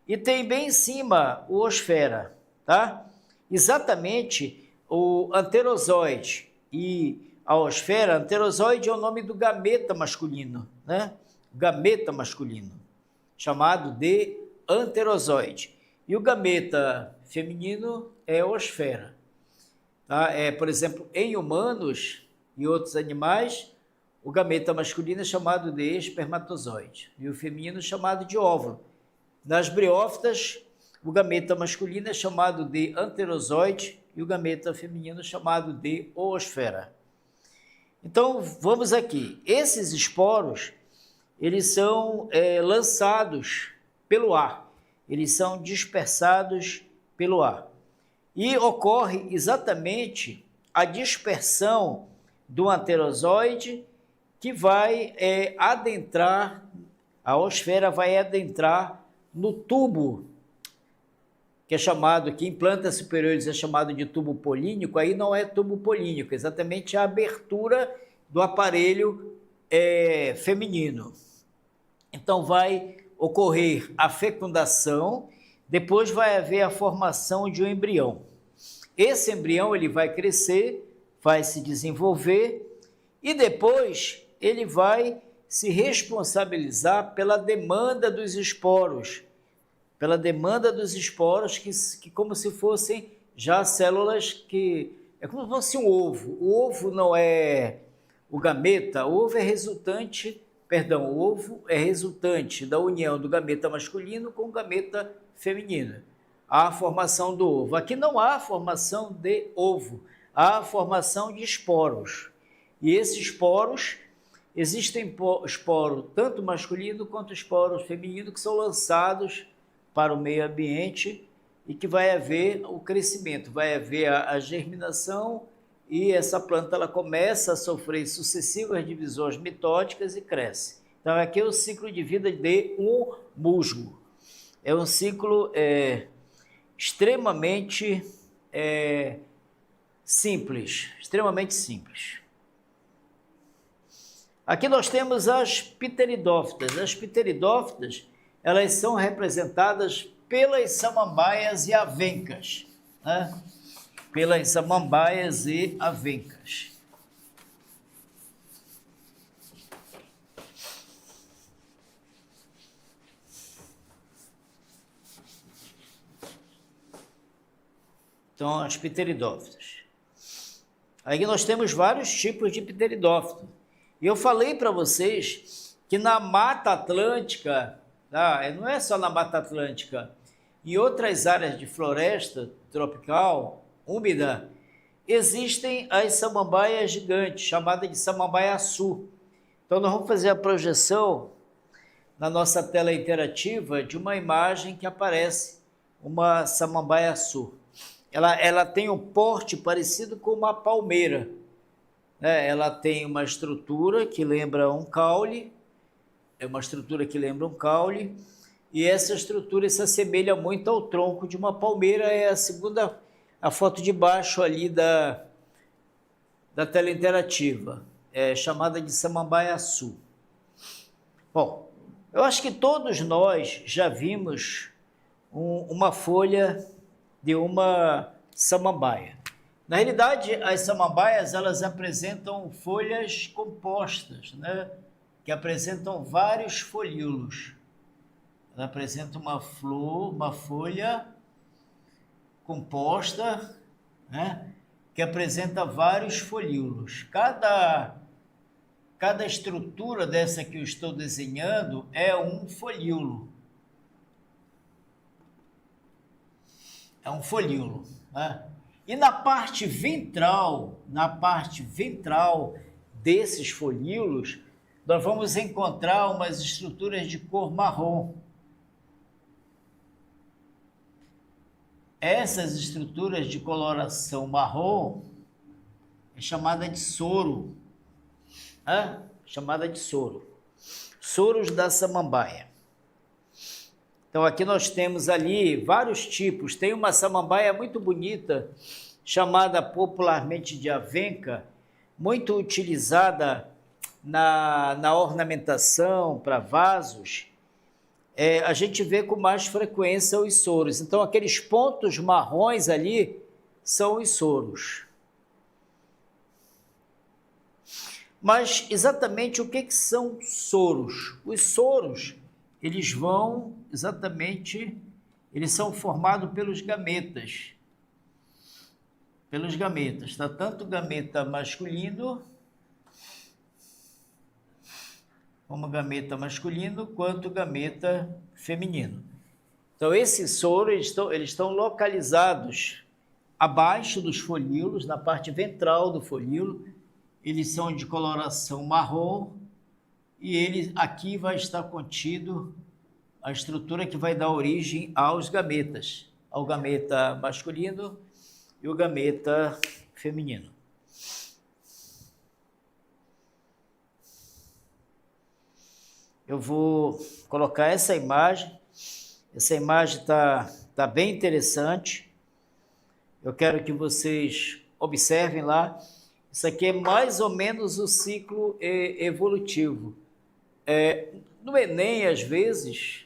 Speaker 1: E tem bem em cima o osfera, tá? Exatamente o anterozoide e a osfera. Anterozoide é o nome do gameta masculino, né? Gameta masculino, chamado de anterozoide. E o gameta feminino é a osfera. Tá? Por exemplo, em humanos e outros animais, o gameta masculino é chamado de espermatozoide e o feminino é chamado de óvulo. Nas briófitas, o gameta masculino é chamado de anterozoide e o gameta feminino é chamado de oosfera. Então, vamos aqui. Esses esporos, eles são lançados pelo ar, eles são dispersados pelo ar. E ocorre exatamente a dispersão do anterozoide que vai adentrar, a osfera vai adentrar no tubo, que é chamado, que em plantas superiores é chamado de tubo polínico. Aí não é tubo polínico, exatamente a abertura do aparelho feminino. Então vai ocorrer a fecundação, depois vai haver a formação de um embrião. Esse embrião ele vai crescer, vai se desenvolver e depois ele vai se responsabilizar pela demanda dos esporos, que como se fossem já células que... É como se fosse um ovo. O ovo não é o gameta, o ovo é resultante da união do gameta masculino com o gameta feminino. Há a formação do ovo. Aqui não há formação de ovo, há a formação de esporos. E esses esporos, existem esporo tanto masculino quanto esporos feminino que são lançados para o meio ambiente e que vai haver o crescimento, vai haver a germinação e essa planta ela começa a sofrer sucessivas divisões mitóticas e cresce. Então aqui é o ciclo de vida de um musgo. É um ciclo extremamente simples, Aqui nós temos as pteridófitas. As pteridófitas, elas são representadas pelas samambaias e avencas, né? Pelas samambaias e avencas. Então, as pteridófitas. Aí nós temos vários tipos de pteridófita. E eu falei para vocês que na Mata Atlântica, não é só na Mata Atlântica, em outras áreas de floresta tropical, úmida, existem as samambaias gigantes, chamadas de samambaia-açu. Então, nós vamos fazer a projeção na nossa tela interativa de uma imagem que aparece uma samambaia-açu. Ela tem um porte parecido com uma palmeira, né? Ela tem uma estrutura que lembra um caule, e essa estrutura se assemelha muito ao tronco de uma palmeira. É a foto de baixo ali da tela interativa, chamada de samambaia-açu. Bom, eu acho que todos nós já vimos uma folha de uma samambaia. Na realidade, as samambaias, elas apresentam folhas compostas, né? Que apresentam vários folíolos. Ela apresenta uma folha composta, né? Que apresenta vários folíolos. Cada estrutura dessa que eu estou desenhando é um folíolo. É um folíolo, né? E na parte ventral desses folíolos, nós vamos encontrar umas estruturas de cor marrom. Essas estruturas de coloração marrom é chamada de soro, chamada de soro. Soros da samambaia. Então aqui nós temos ali vários tipos. Tem uma samambaia muito bonita, chamada popularmente de avenca, muito utilizada na ornamentação para vasos. A gente vê com mais frequência os soros. Então aqueles pontos marrons ali são os soros. Mas exatamente o que são soros? Os soros, eles são formados pelos gametas. Tá? Tanto o gameta masculino, quanto o gameta feminino. Então esses soros, eles estão localizados abaixo dos folíolos, na parte ventral do folíolo. Eles são de coloração marrom e aqui vai estar contido a estrutura que vai dar origem aos gametas, ao gameta masculino e o gameta feminino. Eu vou colocar essa imagem tá bem interessante. Eu quero que vocês observem lá. Isso aqui é mais ou menos o ciclo evolutivo. No Enem, às vezes,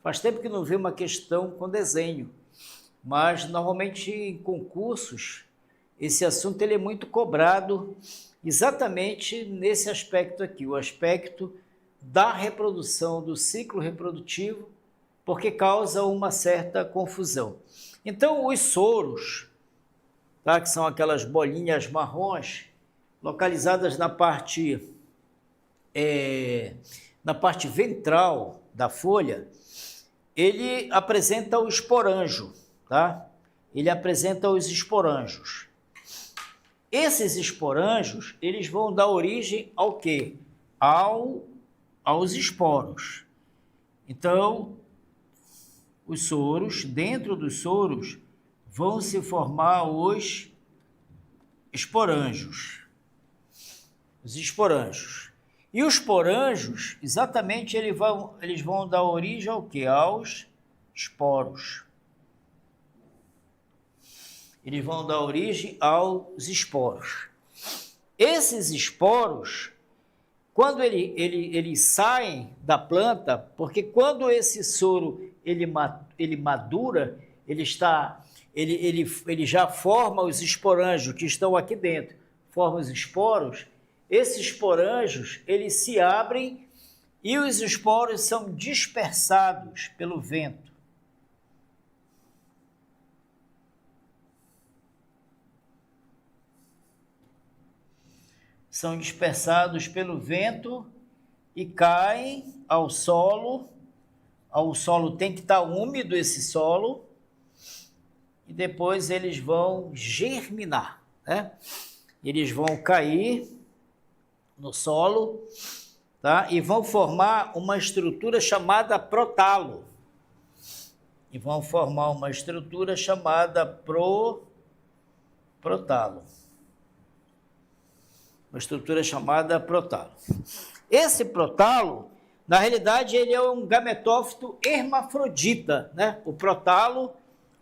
Speaker 1: faz tempo que não vê uma questão com desenho, mas normalmente em concursos, esse assunto ele é muito cobrado exatamente nesse aspecto aqui, o aspecto da reprodução, do ciclo reprodutivo, porque causa uma certa confusão. Então, os soros, tá, que são aquelas bolinhas marrons, localizadas na parte ventral da folha, ele apresenta o esporanjo, tá? Ele apresenta os esporanjos. Esses esporanjos, eles vão dar origem ao quê? Aos esporos. Então, os soros, dentro dos soros, vão se formar os esporanjos. Os esporanjos. E os esporanjos, exatamente, eles vão dar origem ao quê? Aos esporos. Eles vão dar origem aos esporos. Esses esporos, quando eles saem da planta, porque quando esse soro ele madura, ele já forma os esporanjos que estão aqui dentro, forma os esporos. Esses esporanjos, eles se abrem e os esporos são dispersados pelo vento. São dispersados pelo vento e caem ao solo. O solo tem que estar úmido, esse solo, e depois eles vão germinar, né? Eles vão cair no solo, tá? E vão formar uma estrutura chamada protalo. Protalo. Uma estrutura chamada protalo. Esse protalo, na realidade, ele é um gametófito hermafrodita, né? O protalo,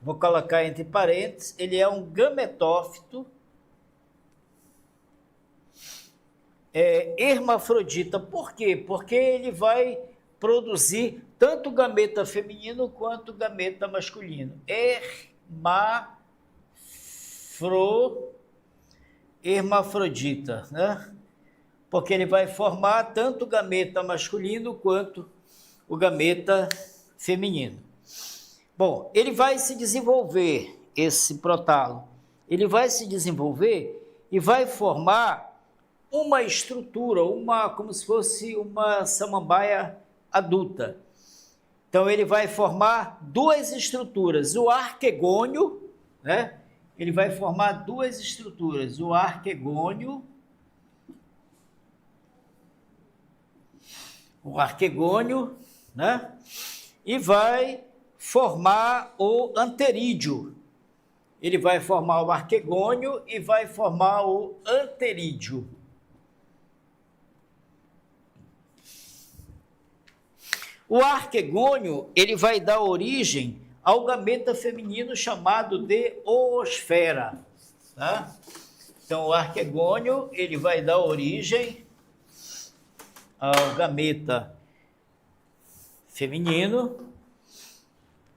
Speaker 1: vou colocar entre parênteses, ele é um gametófito hermafrodita. Por quê? Porque ele vai produzir tanto gameta feminino quanto gameta masculino. Hermafrodita, né? Porque ele vai formar tanto o gameta masculino quanto o gameta feminino. Bom, ele vai se desenvolver, esse protalo, ele vai se desenvolver e vai formar uma estrutura, como se fosse uma samambaia adulta. Então ele vai formar duas estruturas, o arquegônio, né? ele vai formar duas estruturas, o arquegônio, né? E vai formar o anterídeo. Ele vai formar o arquegônio e vai formar o anterídeo. O arquegônio, ele vai dar origem ao gameta feminino chamado de oosfera, tá? Então, o arquegônio, ele vai dar origem ao gameta feminino.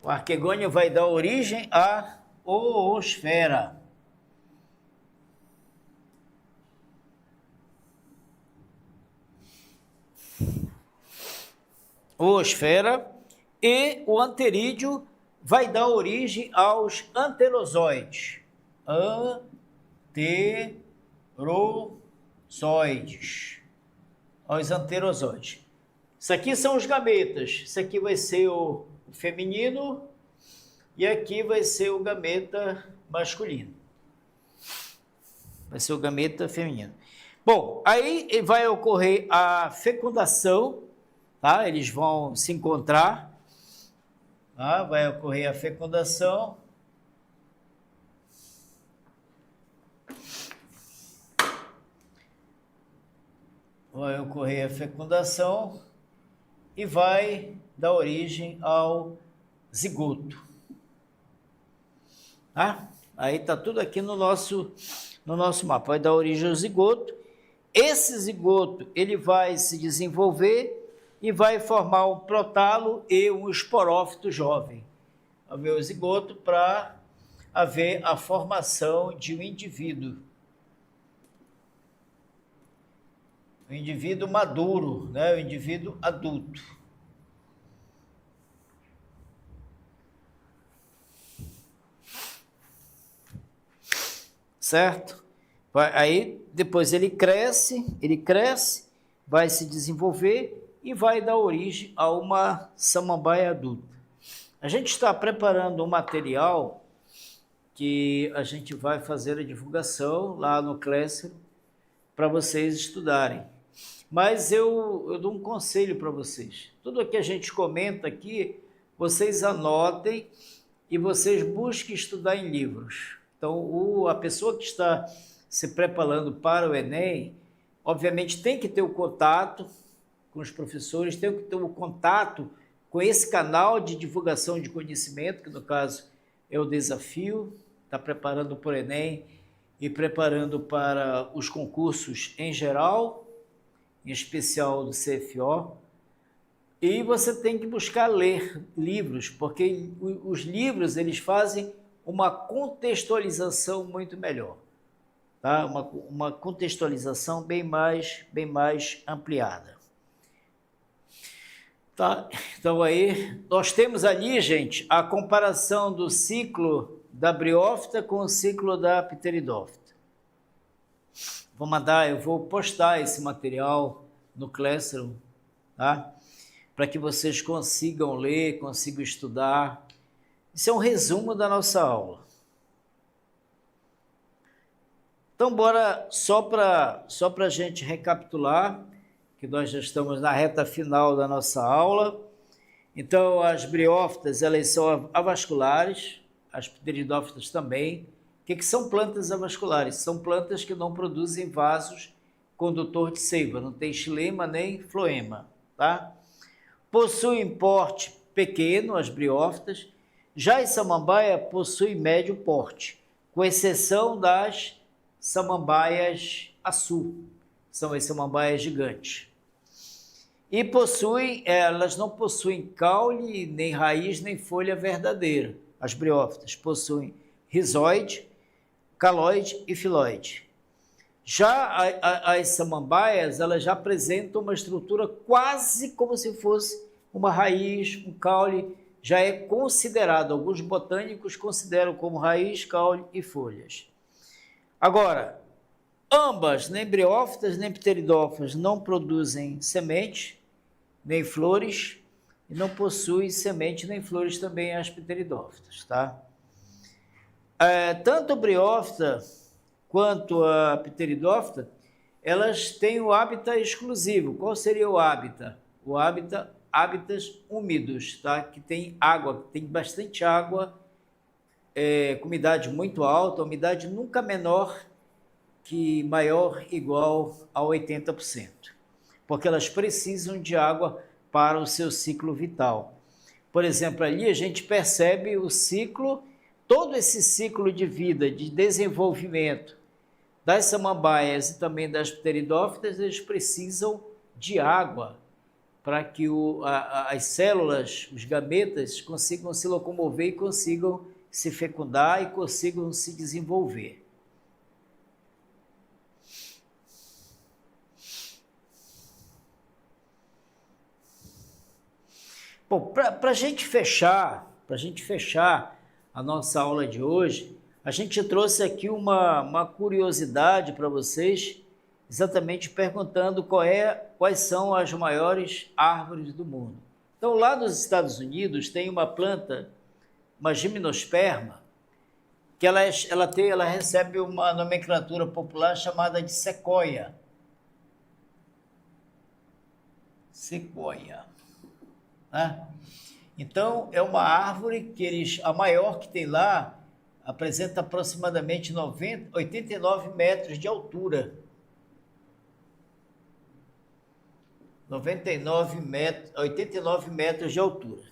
Speaker 1: O arquegônio vai dar origem à oosfera. Oosfera. E o anterídeo vai dar origem aos anterozoides. Aos anterozoides. Isso aqui são os gametas. Isso aqui vai ser o feminino e aqui vai ser o gameta masculino. Vai ser o gameta feminino. Bom, aí vai ocorrer a fecundação, tá? Eles vão se encontrar, tá? Vai ocorrer a fecundação. Vai ocorrer a fecundação e vai dar origem ao zigoto. Tá? Aí está tudo aqui no nosso mapa. Vai dar origem ao zigoto. Esse zigoto ele vai se desenvolver e vai formar um protalo e um esporófito jovem. Vai haver o zigoto para haver a formação de um indivíduo. O indivíduo maduro, né? O indivíduo adulto. Certo? Aí depois ele cresce, vai se desenvolver e vai dar origem a uma samambaia adulta. A gente está preparando um material que a gente vai fazer a divulgação lá no Classroom para vocês estudarem. Mas eu dou um conselho para vocês. Tudo o que a gente comenta aqui, vocês anotem e vocês busquem estudar em livros. Então, a pessoa que está se preparando para o Enem, obviamente tem que ter o contato com os professores, tem que ter o contato com esse canal de divulgação de conhecimento, que no caso é o Desafio, está preparando para o Enem e preparando para os concursos em geral, em especial do CFO, e você tem que buscar ler livros, porque os livros eles fazem uma contextualização muito melhor, tá? Uma contextualização bem mais ampliada. Tá? Então aí nós temos ali, gente, a comparação do ciclo da briófita com o ciclo da pteridófita. Eu vou postar esse material no Classroom, tá? Para que vocês consigam ler, consigam estudar. Isso é um resumo da nossa aula. Então, bora só para a gente recapitular, que nós já estamos na reta final da nossa aula. Então, as briófitas, elas são avasculares, as pteridófitas também. O que são plantas avasculares? São plantas que não produzem vasos condutor de seiva, não tem xilema nem floema, tá? Possuem porte pequeno, as briófitas. Já a samambaia possui médio porte, com exceção das samambaias açu, são as samambaias gigantes. E elas não possuem caule, nem raiz, nem folha verdadeira. As briófitas possuem rizóide, caloide e filóide. Já as samambaias, elas já apresentam uma estrutura quase como se fosse uma raiz, um caule, já é considerado, alguns botânicos consideram como raiz, caule e folhas. Agora, ambas, nem briófitas nem pteridófitas, não produzem semente, nem flores, e não possuem semente nem flores também as pteridófitas, tá? Tanto a briófita quanto a pteridófita, elas têm o hábitat exclusivo. Qual seria o hábitat? O hábitats úmidos, tá? Que tem água, tem bastante água, com umidade muito alta, umidade nunca menor que maior igual a 80%, porque elas precisam de água para o seu ciclo vital. Por exemplo, ali a gente percebe o ciclo, todo esse ciclo de vida, de desenvolvimento das samambaias e também das pteridófitas, eles precisam de água para que as células, os gametas, consigam se locomover e consigam se fecundar e consigam se desenvolver. Bom, para a gente fechar a nossa aula de hoje, a gente trouxe aqui uma curiosidade para vocês, exatamente perguntando quais são as maiores árvores do mundo. Então, lá nos Estados Unidos tem uma planta, uma gimnosperma, que ela recebe uma nomenclatura popular chamada de sequoia. Sequoia. Né? Então, é uma árvore que a maior que tem lá apresenta aproximadamente 89 metros de altura. 89 metros de altura.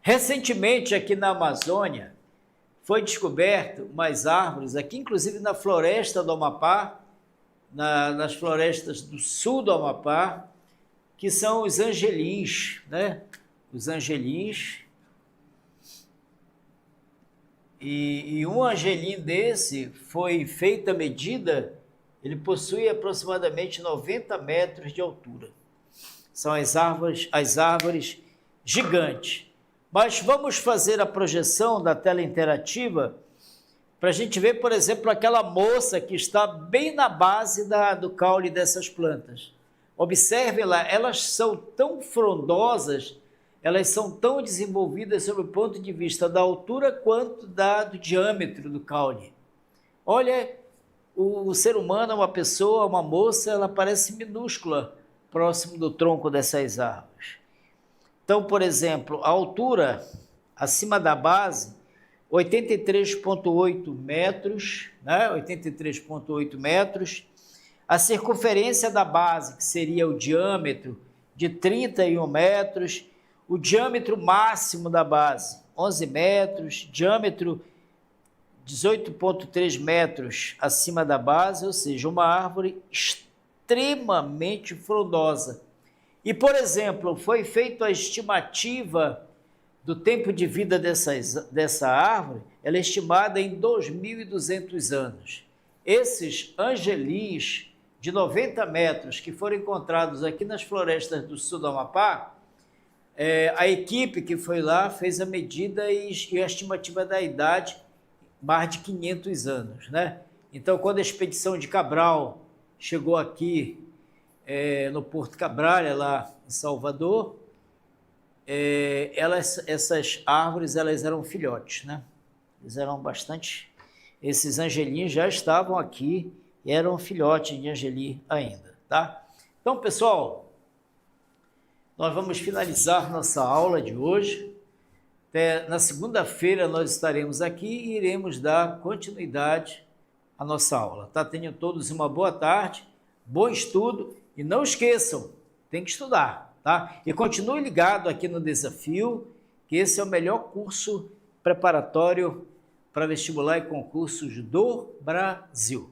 Speaker 1: Recentemente, aqui na Amazônia, foi descoberto umas árvores, aqui inclusive na floresta do Amapá, nas florestas do sul do Amapá, que são os angelins, né? Os angelins. E um angelim desse foi feita a medida, ele possui aproximadamente 90 metros de altura. São as árvores gigantes. Mas vamos fazer a projeção da tela interativa para a gente ver, por exemplo, aquela moça que está bem na base do caule dessas plantas. Observem lá, elas são tão frondosas, elas são tão desenvolvidas sob o ponto de vista da altura quanto do diâmetro do caule. Olha, o ser humano é uma pessoa, uma moça, ela parece minúscula próximo do tronco dessas árvores. Então, por exemplo, a altura acima da base, 83,8 metros, né? 83,8 metros. A circunferência da base, que seria o diâmetro, de 31 metros. O diâmetro máximo da base, 11 metros. Diâmetro, 18,3 metros acima da base, ou seja, uma árvore extremamente frondosa. E, por exemplo, foi feita a estimativa do tempo de vida dessa árvore, ela é estimada em 2.200 anos. Esses angelins de 90 metros que foram encontrados aqui nas florestas do sul do Amapá, a equipe que foi lá fez a medida e a estimativa da idade, mais de 500 anos, né? Então, quando a expedição de Cabral chegou aqui no Porto Cabral, lá em Salvador, essas árvores eram filhotes, né? Eles eram esses angelinhos já estavam aqui e eram filhotes de angelim ainda, tá? Então, pessoal, nós vamos finalizar nossa aula de hoje. Na segunda-feira nós estaremos aqui e iremos dar continuidade à nossa aula, tá? Tenham todos uma boa tarde, bom estudo e não esqueçam, tem que estudar, tá? E continue ligado aqui no Desafio, que esse é o melhor curso preparatório para vestibular e concursos do Brasil.